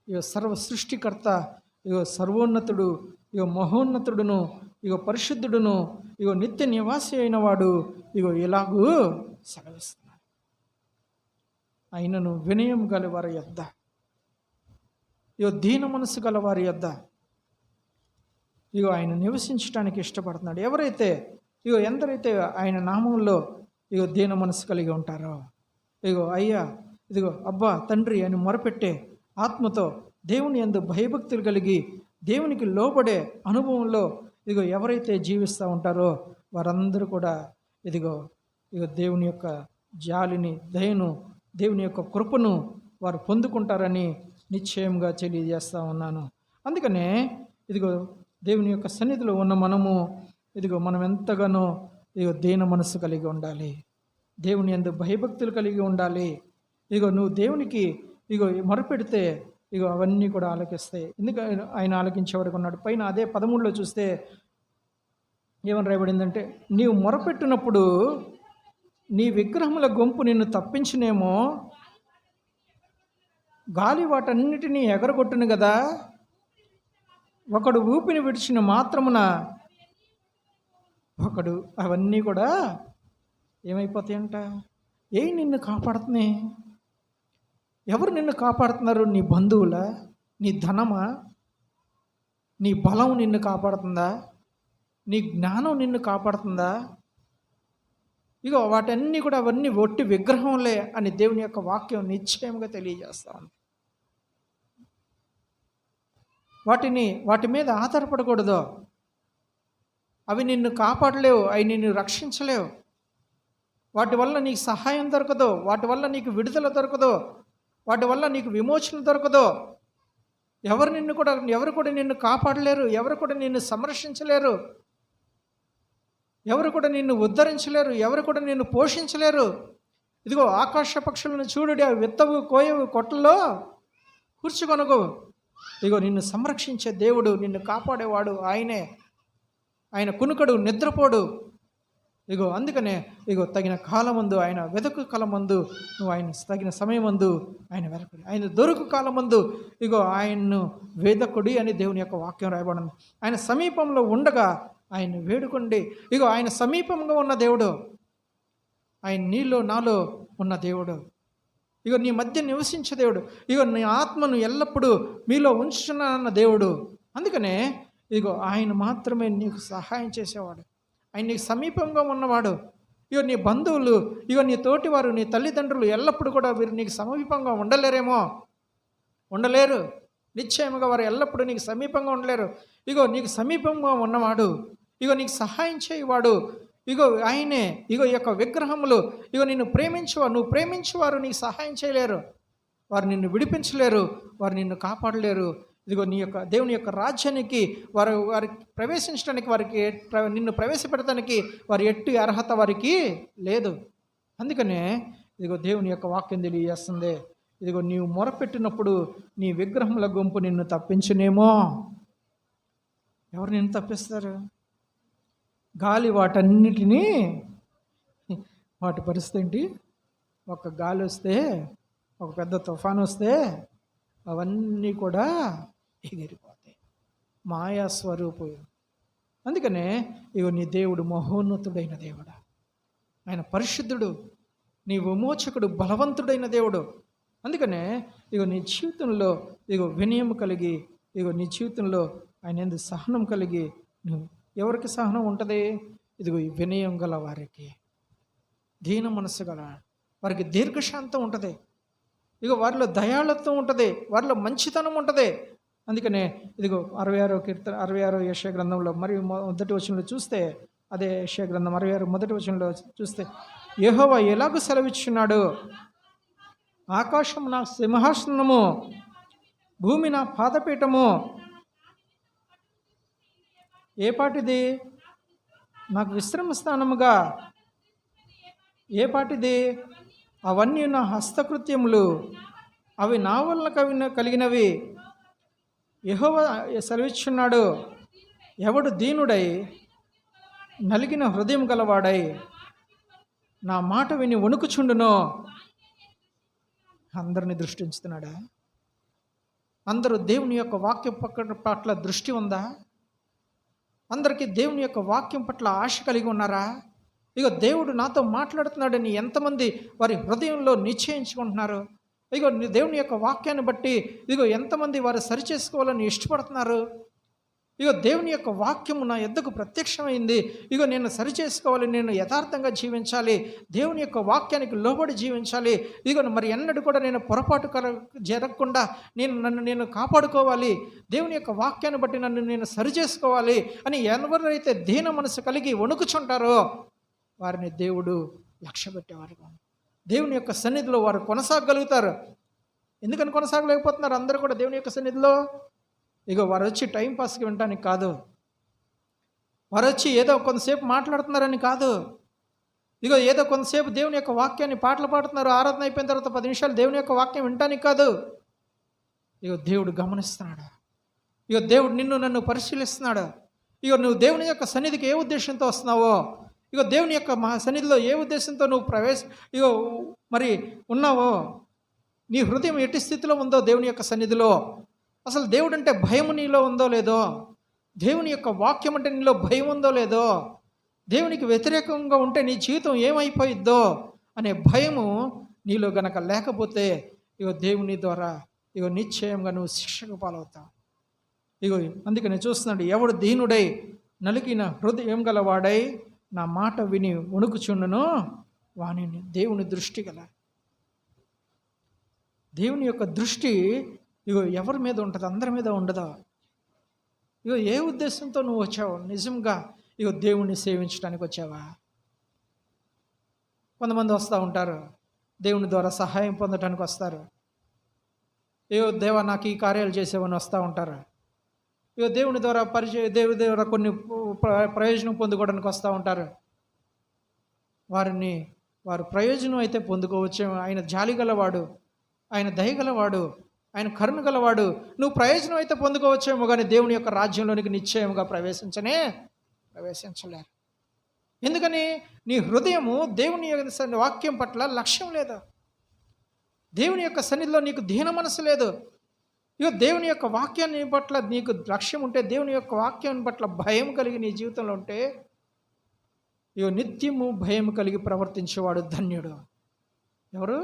ఇగో సర్వ సృష్టికర్త, ఇగో సర్వోన్నతుడు, ఇగో మహోన్నతుడును, ఇగో పరిశుద్ధుడును, ఇగో నిత్య నివాసి అయిన వాడు ఇగో ఇలాగూ సెలవిస్తున్నాడు. ఆయనను వినయం గల వారి యొద్ద, ఇగో దీన మనసు గల వారి యొద్ద ఇగో ఆయన నివసించడానికి ఇష్టపడుతున్నాడు. ఎవరైతే ఎందరైతే ఆయన నామంలో ఇగో దీన మనసు కలిగి ఉంటారో, ఇగో అయ్యా, ఇదిగో అబ్బా తండ్రి అని మొరపెట్టే ఆత్మతో దేవుని యందు భయభక్తులు కలిగి దేవునికి లోబడే అనుభవంలో ఇదిగో ఎవరైతే జీవిస్తూ ఉంటారో వారందరూ కూడా ఇదిగో దేవుని యొక్క జాలిని, దయను, దేవుని యొక్క కృపను వారు పొందుకుంటారని నిశ్చయంగా తెలియజేస్తూ ఉన్నాను. అందుకనే ఇదిగో దేవుని యొక్క సన్నిధిలో ఉన్న మనము మనం ఎంతగానో దీన మనస్సు కలిగి ఉండాలి, దేవుని యందు భయభక్తులు కలిగి ఉండాలి. నువ్వు దేవునికి మొరపెడితే అవన్నీ కూడా ఆలకిస్తాయి. ఎందుకంటే ఆయన ఆలకించేవాడికి ఉన్నాడు. పైన అదే 13లో చూస్తే ఏమని రాయబడిందంటే, నీవు మొరపెట్టినప్పుడు నీ విగ్రహముల గుంపు నిన్ను తప్పించునేమో, గాలి వాటన్నిటినీ ఎగరగొట్టును కదా, ఒకడు ఊపిని విడిచిన మాత్రమున ఒకడు అవన్నీ కూడా ఏమైపోతాయంట? నిన్ను కాపాడుతున్నాయి? ఎవరు నిన్ను కాపాడుతున్నారు? నీ బంధువులా? నీ ధనమా? నీ బలం నిన్ను కాపాడుతుందా? నీ జ్ఞానం నిన్ను కాపాడుతుందా? వాటన్నీ కూడా అవన్నీ ఒట్టి విగ్రహంలే అని దేవుని యొక్క వాక్యం నిశ్చయంగా తెలియజేస్తా ఉంది. వాటి మీద ఆధారపడకూడదు. అవి నిన్ను కాపాడలేవు, అవి నిన్ను రక్షించలేవు. వాటి వల్ల నీకు సహాయం దొరకదు, వాటి వల్ల నీకు విడుదల దొరకదు, వాటి వల్ల నీకు విమోచన దొరకదు. ఎవరు కూడా నిన్ను కాపాడలేరు, ఎవరు కూడా నిన్ను సంరక్షించలేరు, ఎవరు కూడా నిన్ను ఉద్ధరించలేరు, ఎవరు కూడా నిన్ను పోషించలేరు. ఆకాశ పక్షులను చూడుడి, అవి విత్తవు, కోయవు, కొట్టలో కూర్చుకొనగు. నిన్ను సంరక్షించే దేవుడు, నిన్ను కాపాడేవాడు ఆయనే. ఆయన కునుకడు, నిద్రపోడు. అందుకనే తగిన కాలమందు ఆయన వెదకు కాలమందు నువ్వు ఆయన తగిన సమయమందు ఆయన వెదకుడి, ఆయన దొరుకు కాలమందు ఆయన్ను వేదకుడి అని దేవుని యొక్క వాక్యం రాయబడింది. ఆయన సమీపంలో ఉండగా ఆయన వేడుకోండి. ఆయన సమీపంగా ఉన్న దేవుడు, ఆయన నీలో నాలో ఉన్న దేవుడు, నీ మధ్య నివసించే దేవుడు, నీ ఆత్మను ఎల్లప్పుడూ మీలో ఉంచుచున్నానన్న దేవుడు. అందుకనే ఆయన మాత్రమే నీకు సహాయం చేసేవాడు, ఆయన నీకు సమీపంగా ఉన్నవాడు. నీ బంధువులు, నీ తోటివారు, నీ తల్లిదండ్రులు ఎల్లప్పుడూ కూడా వీరు నీకు సమీపంగా ఉండలేరేమో, ఉండలేరు. నిశ్చయముగా వారు ఎల్లప్పుడూ నీకు సమీపంగా ఉండలేరు. నీకు సమీపంగా ఉన్నవాడు, నీకు సహాయం చేయవాడు ఆయనే. ఈ యొక్క విగ్రహములు నిన్ను నువ్వు ప్రేమించేవారు నీకు సహాయం చేయలేరు, వారు నిన్ను విడిపించలేరు, వారు నిన్ను కాపాడలేరు. నీ యొక్క దేవుని యొక్క రాజ్యానికి వారికి ప్రవేశించడానికి, వారికి నిన్ను ప్రవేశపెడటానికి వారి ఎట్టి అర్హత వారికి లేదు. అందుకనే దేవుని యొక్క వాక్యం తెలియజేస్తుంది, నీవు మొరపెట్టినప్పుడు నీ విగ్రహముల గుంపు నిన్ను తప్పించునేమో. ఎవరు నిన్ను తప్పిస్తారు? గాలి వాటన్నిటినీ, వాటి పరిస్థితి ఏంటి? ఒక గాలి వస్తే, ఒక పెద్ద తుఫాను వస్తే అవన్నీ కూడా ఎగిరిపోతాయి, మాయా స్వరూపు. అందుకనే నీ దేవుడు మహోన్నతుడైన దేవుడు, ఆయన పరిశుద్ధుడు, నీ విమోచకుడు, బలవంతుడైన దేవుడు. అందుకనే నీ జీవితంలో వినయం కలిగి, నీ జీవితంలో ఆయన యందు సహనం కలిగి, నువ్వు ఎవరికి సహనం ఉంటుంది? ఈ వినయం గల వారికి, దీన మనసు గల వారికి దీర్ఘశాంతం ఉంటుంది, వారిలో దయాళత్వం ఉంటుంది, వారిలో మంచితనం ఉంటుంది. అందుకనే 66 యెషయా గ్రంథంలో మరియు మొదటి వచనంలో చూస్తే, అదే యెషయా గ్రంథం 66 మొదటి వచనంలో చూస్తే, యెహోవా ఎలాగూ సెలవిచ్చున్నాడు, ఆకాశం నా సింహాసనము, భూమి నా పాదపీఠము, ఏ పాటిది? నాకు విశ్రమ స్థానముగా ఏ పాటిది? అవన్నీ నా హస్తకృత్యములు, అవి నా వల్ల కలిగినవి. యెహోవా సెలవిచ్చున్నాడు, ఎవడు దీనుడై నలిగిన హృదయం గలవాడై నా మాట విని వణుకుచుండునో. అందరిని దృష్టి ఉంచుతున్నాడా? అందరూ దేవుని యొక్క వాక్యం పట్ల దృష్టి ఉందా? అందరికీ దేవుని యొక్క వాక్యం పట్ల ఆశ కలిగి ఉన్నారా? ఇగో దేవుడు నాతో మాట్లాడుతున్నాడని ఎంతమంది వారి హృదయంలో నిశ్చయించుకుంటున్నారు? ఇగో దేవుని యొక్క వాక్యాన్ని బట్టి ఇగో ఎంతమంది వారు సరిచేసుకోవాలని ఇష్టపడుతున్నారు? ఇగో దేవుని యొక్క వాక్యము నా యొద్దకు ప్రత్యక్షమైంది, ఇగో నేను సరిచేసుకోవాలి, నేను యథార్థంగా జీవించాలి, దేవుని యొక్క వాక్యానికి లోబడి జీవించాలి, ఇగో మరి ఎన్నడూ కూడా నేను పొరపాటు జరగకుండా నన్ను నేను కాపాడుకోవాలి, దేవుని యొక్క వాక్యాన్ని బట్టి నన్ను నేను సరిచేసుకోవాలి అని ఎవరైతే దీన మనసు కలిగి వణుకుచుంటారో వారిని దేవుడు లక్ష్య పెట్టేవారుగా దేవుని యొక్క సన్నిధిలో వారు కొనసాగలుగుతారు. ఎందుకని కొనసాగలేకపోతున్నారు అందరూ కూడా దేవుని యొక్క సన్నిధిలో? ఇగో వారు వచ్చి టైంపాస్కి వినటానికి కాదు, వారు వచ్చి ఏదో కొంతసేపు మాట్లాడుతున్నారని కాదు, ఇగో ఏదో కొంతసేపు దేవుని యొక్క వాక్యాన్ని పాటలు పాడుతున్నారు, ఆరాధన అయిపోయిన తర్వాత 10 నిమిషాలు దేవుని యొక్క వాక్యం వినటానికి కాదు. ఇగో దేవుడు గమనిస్తున్నాడు, ఇగో దేవుడు నన్ను పరిశీలిస్తున్నాడు. ఇగో నువ్వు దేవుని యొక్క సన్నిధికి ఏ ఉద్దేశంతో వస్తున్నావో, ఇగో దేవుని యొక్క సన్నిధిలో ఏ ఉద్దేశంతో నువ్వు ఇగో మరి ఉన్నావో, నీ హృదయం ఎట్టి స్థితిలో ఉందో దేవుని యొక్క సన్నిధిలో, అసలు దేవుడు అంటే భయం నీలో ఉందో లేదో, దేవుని యొక్క వాక్యం అంటే నీలో భయం ఉందో లేదో, దేవునికి వ్యతిరేకంగా ఉంటే నీ జీవితం ఏమైపోయిద్దో అనే భయము నీలో గనక లేకపోతే ఇగో దేవుని ద్వారా ఇగో నిశ్చయంగా నువ్వు శిక్షకు పాలవుతావు. ఇగో అందుకని చూస్తున్నాడు, ఎవడు దీనుడై నలిగిన హృదయం గలవాడై నా మాట విని వణుకుచుండును వానిని. దేవుని దృష్టి గల దేవుని యొక్క దృష్టి ఇగో ఎవరి మీద ఉంటుంది? అందరి మీద ఉండదా? ఇగో ఏ ఉద్దేశంతో నువ్వు వచ్చావు? నిజంగా ఇగో దేవుణ్ణి సేవించడానికి వచ్చావా? కొంతమంది వస్తూ ఉంటారు, దేవుని ద్వారా సహాయం పొందడానికి వస్తారు. ఇగో దేవా నాకు ఈ కార్యాలు చేసేవని వస్తూ ఉంటారు. ఇగో దేవుని ద్వారా దేవుని ద్వారా కొన్ని ప్రయోజనం పొందుకోవడానికి వస్తూ ఉంటారు. వారు ప్రయోజనం అయితే పొందుకోవచ్చేమో, ఆయన జాలి గలవాడు, ఆయన దయగలవాడు, ఆయన కరుణ గలవాడు, నువ్వు ప్రయోజనం అయితే పొందుకోవచ్చేమో కానీ దేవుని యొక్క రాజ్యంలోనికి నిశ్చయముగా ప్రవేశించలేరు. ఎందుకని? నీ హృదయము దేవుని యొక్క వాక్యం పట్ల లక్ష్యం లేదు, దేవుని యొక్క సన్నిధిలో నీకు దీన మనసు లేదు. ఇగో దేవుని యొక్క వాక్యాన్ని పట్ల నీకు లక్ష్యం ఉంటే, దేవుని యొక్క వాక్యాన్ని పట్ల భయం కలిగి నీ జీవితంలో ఉంటే, ఇగో నిత్యము భయం కలిగి ప్రవర్తించేవాడు ధన్యుడు. ఎవరు?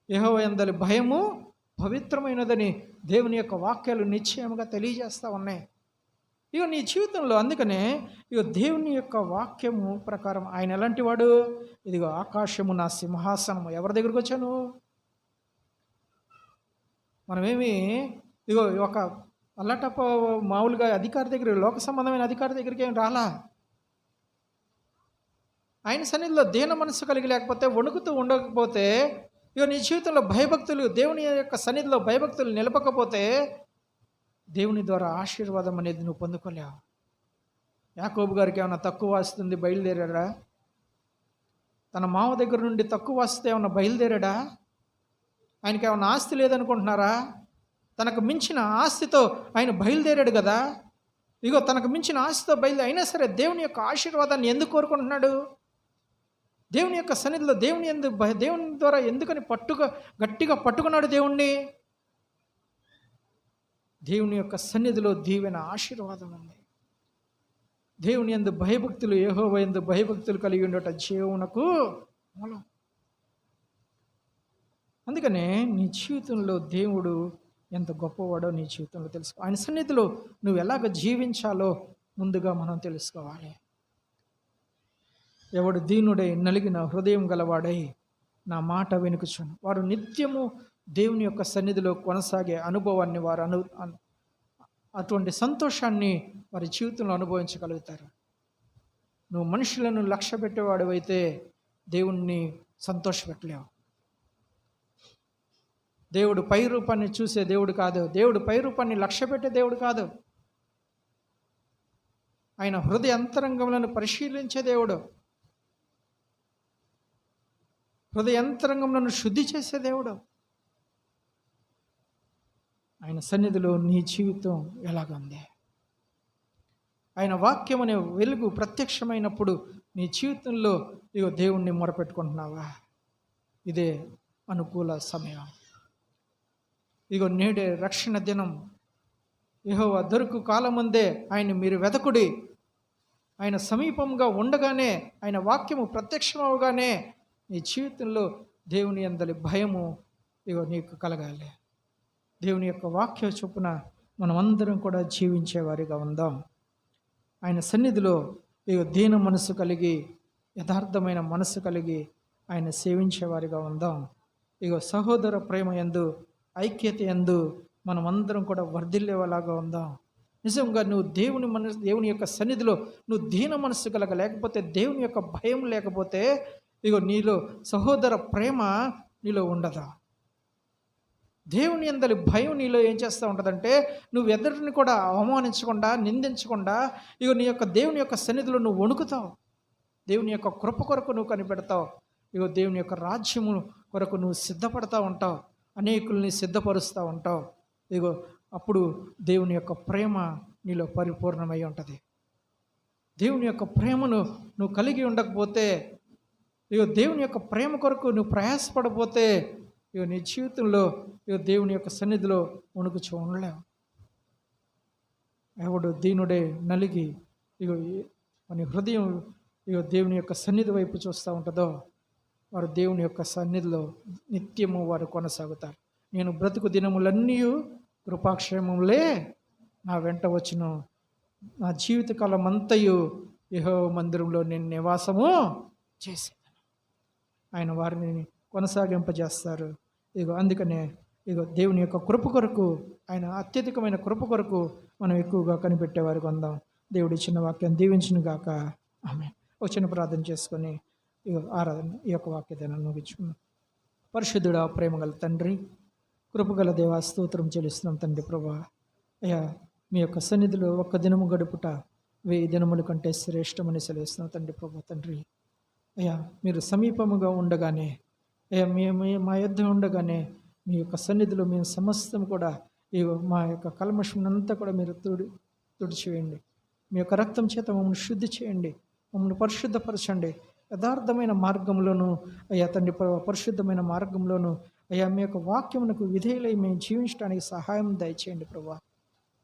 యెహోవా యందలి భయము పవిత్రమైనదని దేవుని యొక్క వాక్యాలు నిశ్చయముగా తెలియజేస్తూ ఉన్నాయి. ఇగో నీ జీవితంలో అందుకనే ఇగో దేవుని యొక్క వాక్యము ప్రకారం ఆయన ఎలాంటి వాడు? ఇదిగో ఆకాశము నా సింహాసనము. ఎవరి దగ్గరికి వచ్చాను? మనమేమి ఇగో ఒక అల్లటప్ప మామూలుగా అధికారి దగ్గర, లోక సంబంధమైన అధికారి దగ్గరికి ఏం రాలా. ఆయన సన్నిధిలో దీన మనసు కలిగి లేకపోతే, వణుకుతూ ఉండకపోతే, ఇగో నీ జీవితంలో భయభక్తులు, దేవుని యొక్క సన్నిధిలో భయభక్తులు నిలపకపోతే దేవుని ద్వారా ఆశీర్వాదం అనేది నువ్వు పొందుకోలేవు. యాకోబు గారికి ఏమైనా తక్కువ వస్తుంది బయలుదేరాడా? తన మామ దగ్గర నుండి తక్కువ వస్తే ఏమన్నా బయలుదేరాడా? ఆయనకి ఏమైనా ఆస్తి లేదనుకుంటున్నారా? తనకు మించిన ఆస్తితో ఆయన బయలుదేరాడు కదా. ఇగో తనకు మించిన ఆస్తితో అయినా సరే దేవుని యొక్క ఆశీర్వాదాన్ని ఎందుకు కోరుకుంటున్నాడు? దేవుని యొక్క సన్నిధిలో దేవుని ద్వారా ఎందుకని గట్టిగా పట్టుకున్నాడు దేవుణ్ణి? దేవుని యొక్క సన్నిధిలో దీవెన ఆశీర్వాదం ఉంది. దేవుని యందు భయభక్తులు, యెహోవా యందు భయభక్తులు కలిగి ఉండట జీవమునకు మూలం. అందుకనే నీ జీవితంలో దేవుడు ఎంత గొప్పవాడో నీ జీవితంలో తెలుసుకో. ఆయన సన్నిధిలో నువ్వు ఎలాగ జీవించాలో ముందుగా మనం తెలుసుకోవాలి. ఎవడు దీనుడై నలిగిన హృదయం గలవాడై నా మాట వెనుకుచును వారు నిత్యము దేవుని యొక్క సన్నిధిలో కొనసాగే అనుభవాన్ని వారు అటువంటి సంతోషాన్ని వారి జీవితంలో అనుభవించగలుగుతారు. నువ్వు మనుషులను లక్ష్య పెట్టేవాడు అయితే దేవుణ్ణి సంతోషపెట్టలేవు. దేవుడు పై రూపాన్ని చూసే దేవుడు కాదు. దేవుడు పై రూపాన్ని లక్ష్య పెట్టే దేవుడు కాదు. ఆయన హృదయ అంతరంగములను పరిశీలించే దేవుడు, హృదయ అంతరంగములను శుద్ధి చేసే దేవుడు. ఆయన సన్నిధిలో నీ జీవితం ఎలాగుంది? ఆయన వాక్యం అనే వెలుగు ప్రత్యక్షమైనప్పుడు నీ జీవితంలో ఇగో దేవుణ్ణి మొరపెట్టుకుంటున్నావా? ఇదే అనుకూల సమయం. ఇగో నేడే రక్షణ దినం. యెహోవా దొరుకు కాలం ముందే ఆయన మీరు వెదకుడి. ఆయన సమీపంగా ఉండగానే, ఆయన వాక్యము ప్రత్యక్షమవగానే నీ జీవితంలో దేవుని యందలి భయము ఇగో నీకు కలగాలి. దేవుని యొక్క వాక్య చొప్పున మనమందరం కూడా జీవించేవారిగా ఉందాం. ఆయన సన్నిధిలో ఇగో దీన మనసు కలిగి, యథార్థమైన మనసు కలిగి ఆయన సేవించేవారిగా ఉందాం. ఇగో సహోదర ప్రేమ యందు, ఐక్యత యందు మనమందరం కూడా వర్ధిల్లేలాగా ఉందాం. నిజంగా నువ్వు దేవుని యొక్క సన్నిధిలో నువ్వు దీన మనసు కలగ లేకపోతే, దేవుని యొక్క భయం లేకపోతే, ఇగో నీలో సహోదర ప్రేమ నీలో ఉండదా? దేవుని యందలి భయం నీలో ఏం చేస్తూ ఉంటుందంటే, నువ్వు ఎదుటిని కూడా అవమానించకుండా, నిందించకుండా, ఇగో నీ యొక్క దేవుని యొక్క సన్నిధిలో నువ్వు వణుకుతావు. దేవుని యొక్క కృప కొరకు నువ్వు కనిపెడతావు. ఇగో దేవుని యొక్క రాజ్యము కొరకు నువ్వు సిద్ధపడతా ఉంటావు, అనేకుల్ని సిద్ధపరుస్తూ ఉంటావు. ఇగో అప్పుడు దేవుని యొక్క ప్రేమ నీలో పరిపూర్ణమై ఉంటుంది. దేవుని యొక్క ప్రేమను నువ్వు కలిగి ఉండకపోతే, ఇగో దేవుని యొక్క ప్రేమ కొరకు నువ్వు ప్రయాసపడపోతే, ఇగో నీ జీవితంలో ఇగో దేవుని యొక్క సన్నిధిలో వణుకుచూ ఉండలేవు. ఎవడు దీనుడే నలిగి ఇగో మన హృదయం ఇగో దేవుని యొక్క సన్నిధి వైపు చూస్తూ ఉంటుందో, వారు దేవుని యొక్క సన్నిధిలో నిత్యము వారు కొనసాగుతారు. నేను బ్రతుకు దినములన్నీ కృపాక్షేమములే నా వెంట వచ్చును, నా జీవితకాలం అంతయు యెహోవా మందిరంలో నేను నివాసము చేసేదాను. ఆయన వారిని కొనసాగింపజేస్తారు. ఇగో అందుకనే ఇగో దేవుని యొక్క కృప కొరకు, ఆయన అత్యధికమైన కృప కొరకు మనం ఎక్కువగా కనిపెట్టేవారికి ఉందాం. దేవుడి చిన్న వాక్యం దీవించును గాక. ఆమేన్. ఒక చిన్న ప్రార్థన చేసుకొని ఇగో ఆరాధన ఈ యొక్క వాక్యతను ముగించుకున్నాం. పరిశుద్ధుడా, ప్రేమగల తండ్రి, కృపగల దేవా, స్తోత్రం చెల్లిస్తున్నాం తండ్రి. ప్రభా అయ్యా, మీ యొక్క సన్నిధిలో ఒక్క దినము గడుపుట 1000 దినముల కంటే శ్రేష్టమని సెలవిస్తున్నాం తండ్రి. ప్రభా తండ్రి అయ్యా, మీరు సమీపముగా ఉండగానే, అయ్యా మా యొద్ద ఉండగానే మీ యొక్క సన్నిధిలో మేము సమస్తం కూడా మా యొక్క కల్మషం అంతా కూడా మీరు తుడిచివేయండి. మీ యొక్క రక్తం చేత మమ్మల్ని శుద్ధి చేయండి, మమ్మల్ని పరిశుద్ధపరచండి. యథార్థమైన మార్గంలోను అయ్యా తండ్రి, పరిశుద్ధమైన మార్గంలోను అయ్యా మీ యొక్క వాక్యమునకు విధేయులై మేము జీవించడానికి సహాయం దయచేయండి ప్రభా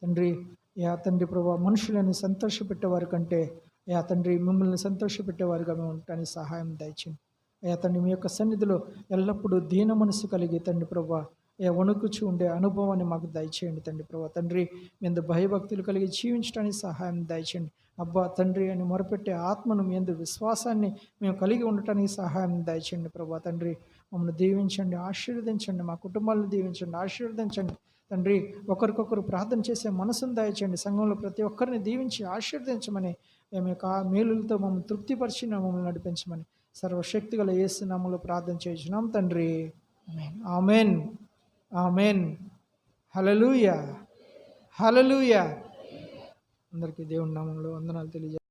తండ్రి. అయ్యా తండ్రి ప్రభా, మనుషులను సంతోషపెట్టేవారి కంటే అయ్యా తండ్రి మిమ్మల్ని సంతోషపెట్టేవారిగా మేము ఉండటానికి సహాయం దయచేయండి. అయ్యా తండ్రి, మీ యొక్క సన్నిధిలో ఎల్లప్పుడూ దీన మనసు కలిగి తండ్రి ప్రభా అయ్యా వణుకుచూ ఉండే అనుభవాన్ని మాకు దయచేయండి తండ్రి ప్రభా తండ్రి. మీ భయభక్తులు కలిగి జీవించడానికి సహాయం దయచేయండి అబ్బా తండ్రి అని మొరపెట్టే ఆత్మను, మీ విశ్వాసాన్ని మేము కలిగి ఉండటానికి సహాయం దయచేయండి ప్రభా తండ్రి. మమ్మల్ని దీవించండి, ఆశీర్వదించండి, మా కుటుంబాలను దీవించండి, ఆశీర్వదించండి తండ్రి. ఒకరికొకరు ప్రార్థన చేసే మనసును దయచేయండి. సంఘంలో ప్రతి ఒక్కరిని దీవించి ఆశీర్వదించమని, మేము యొక్క మేలులతో మమ్మల్ని తృప్తిపరిచి మమ్మల్ని నడిపించమని సర్వశక్తిగల యేసు నామములో ప్రార్థన చేయించున్నాం తండ్రి. ఆమేన్, ఆమేన్, ఆమేన్. హల్లెలూయా, హల్లెలూయా. అందరికీ దేవుని నామములో వందనాలు తెలియజేస్తాను.